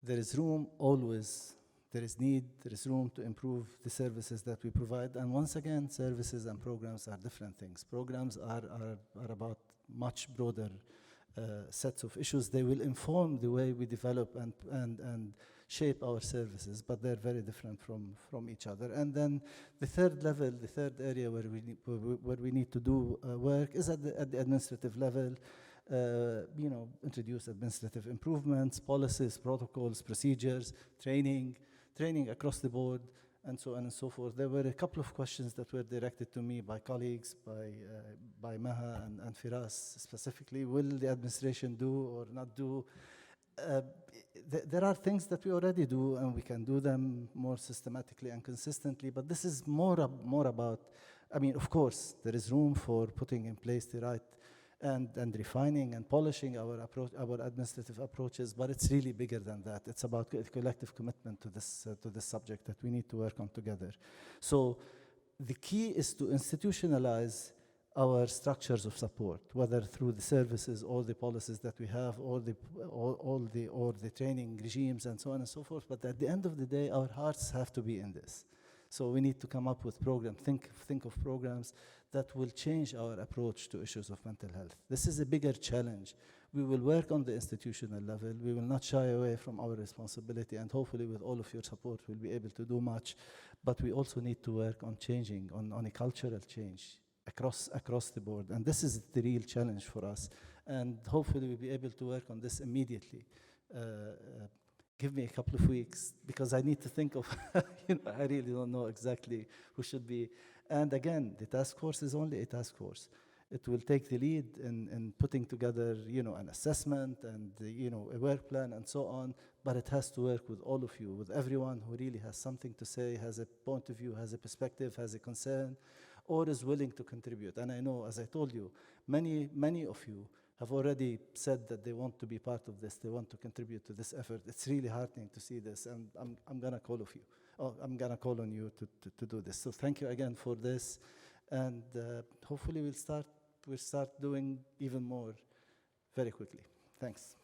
there is room always. There is room to improve the services that we provide. And once again, services and programs are different things. Programs are about much broader sets of issues. They will inform the way we develop and shape our services, but they're very different from each other. And then the third level, the third area where we need to do work is at the administrative level. Introduce administrative improvements, policies, protocols, procedures, training across the board, and so on and so forth. There were a couple of questions that were directed to me by colleagues, by Maha and Firas specifically. Will the administration do or not do? There are things that we already do, and we can do them more systematically and consistently, but this is more about, I mean, of course, there is room for putting in place the right and refining and polishing our administrative approaches, but it's really bigger than that. It's about a collective commitment to this subject that we need to work on together. So the key is to institutionalize our structures of support, whether through the services or the policies that we have, or the training regimes and so on and so forth. But at the end of the day, our hearts have to be in this. So we need to come up with programs, think of programs that will change our approach to issues of mental health. This is a bigger challenge. We will work on the institutional level. We will not shy away from our responsibility, and hopefully with all of your support, we'll be able to do much. But we also need to work on changing, on a cultural change across the board. And this is the real challenge for us. And hopefully we'll be able to work on this immediately. Give me a couple of weeks, because I need to think of, I really don't know exactly who should be. And again, the task force is only a task force. It will take the lead in putting together, an assessment and, a work plan and so on, but it has to work with all of you, with everyone who really has something to say, has a point of view, has a perspective, has a concern, or is willing to contribute. And I know, as I told you, many of you have already said that they want to be part of this, they want to contribute to this effort. It's really heartening to see this, and I'm gonna call on you to do this. So thank you again for this, and hopefully we'll start doing even more very quickly. Thanks.